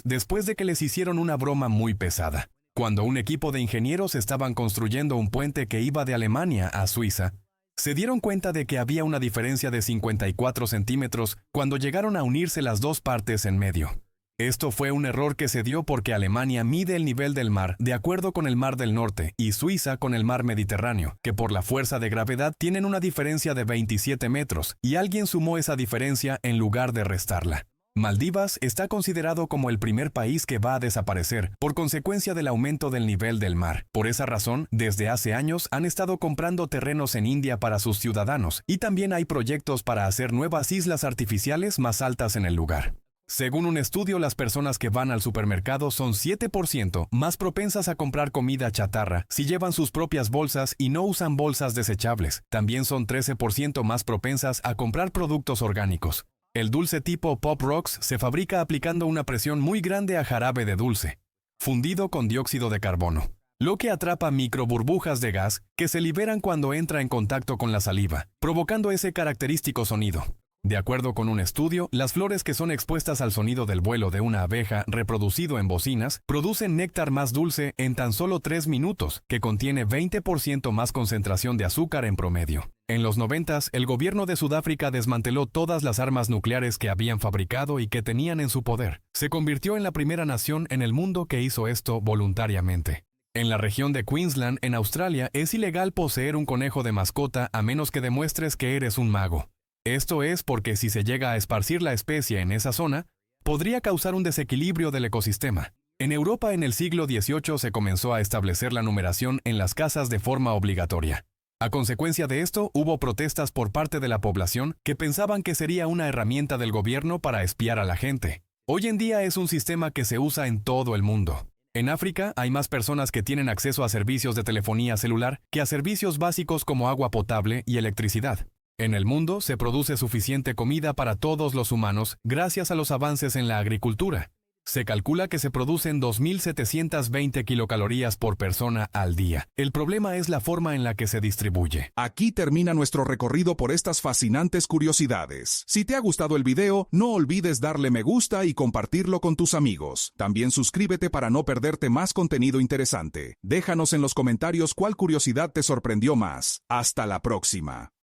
después de que les hicieron una broma muy pesada. Cuando un equipo de ingenieros estaban construyendo un puente que iba de Alemania a Suiza, se dieron cuenta de que había una diferencia de 54 centímetros cuando llegaron a unirse las dos partes en medio. Esto fue un error que se dio porque Alemania mide el nivel del mar de acuerdo con el Mar del Norte y Suiza con el Mar Mediterráneo, que por la fuerza de gravedad tienen una diferencia de 27 metros, y alguien sumó esa diferencia en lugar de restarla. Maldivas está considerado como el primer país que va a desaparecer por consecuencia del aumento del nivel del mar. Por esa razón, desde hace años han estado comprando terrenos en India para sus ciudadanos, y también hay proyectos para hacer nuevas islas artificiales más altas en el lugar. Según un estudio, las personas que van al supermercado son 7% más propensas a comprar comida chatarra si llevan sus propias bolsas y no usan bolsas desechables. También son 13% más propensas a comprar productos orgánicos. El dulce tipo Pop Rocks se fabrica aplicando una presión muy grande a jarabe de dulce, fundido con dióxido de carbono, lo que atrapa microburbujas de gas que se liberan cuando entra en contacto con la saliva, provocando ese característico sonido. De acuerdo con un estudio, las flores que son expuestas al sonido del vuelo de una abeja reproducido en bocinas producen néctar más dulce en tan solo 3 minutos, que contiene 20% más concentración de azúcar en promedio. En los 90s, el gobierno de Sudáfrica desmanteló todas las armas nucleares que habían fabricado y que tenían en su poder. Se convirtió en la primera nación en el mundo que hizo esto voluntariamente. En la región de Queensland, en Australia, es ilegal poseer un conejo de mascota a menos que demuestres que eres un mago. Esto es porque si se llega a esparcir la especie en esa zona, podría causar un desequilibrio del ecosistema. En Europa en el siglo XVIII se comenzó a establecer la numeración en las casas de forma obligatoria. A consecuencia de esto, hubo protestas por parte de la población que pensaban que sería una herramienta del gobierno para espiar a la gente. Hoy en día es un sistema que se usa en todo el mundo. En África hay más personas que tienen acceso a servicios de telefonía celular que a servicios básicos como agua potable y electricidad. En el mundo se produce suficiente comida para todos los humanos gracias a los avances en la agricultura. Se calcula que se producen 2.720 kilocalorías por persona al día. El problema es la forma en la que se distribuye. Aquí termina nuestro recorrido por estas fascinantes curiosidades. Si te ha gustado el video, no olvides darle me gusta y compartirlo con tus amigos. También suscríbete para no perderte más contenido interesante. Déjanos en los comentarios cuál curiosidad te sorprendió más. Hasta la próxima.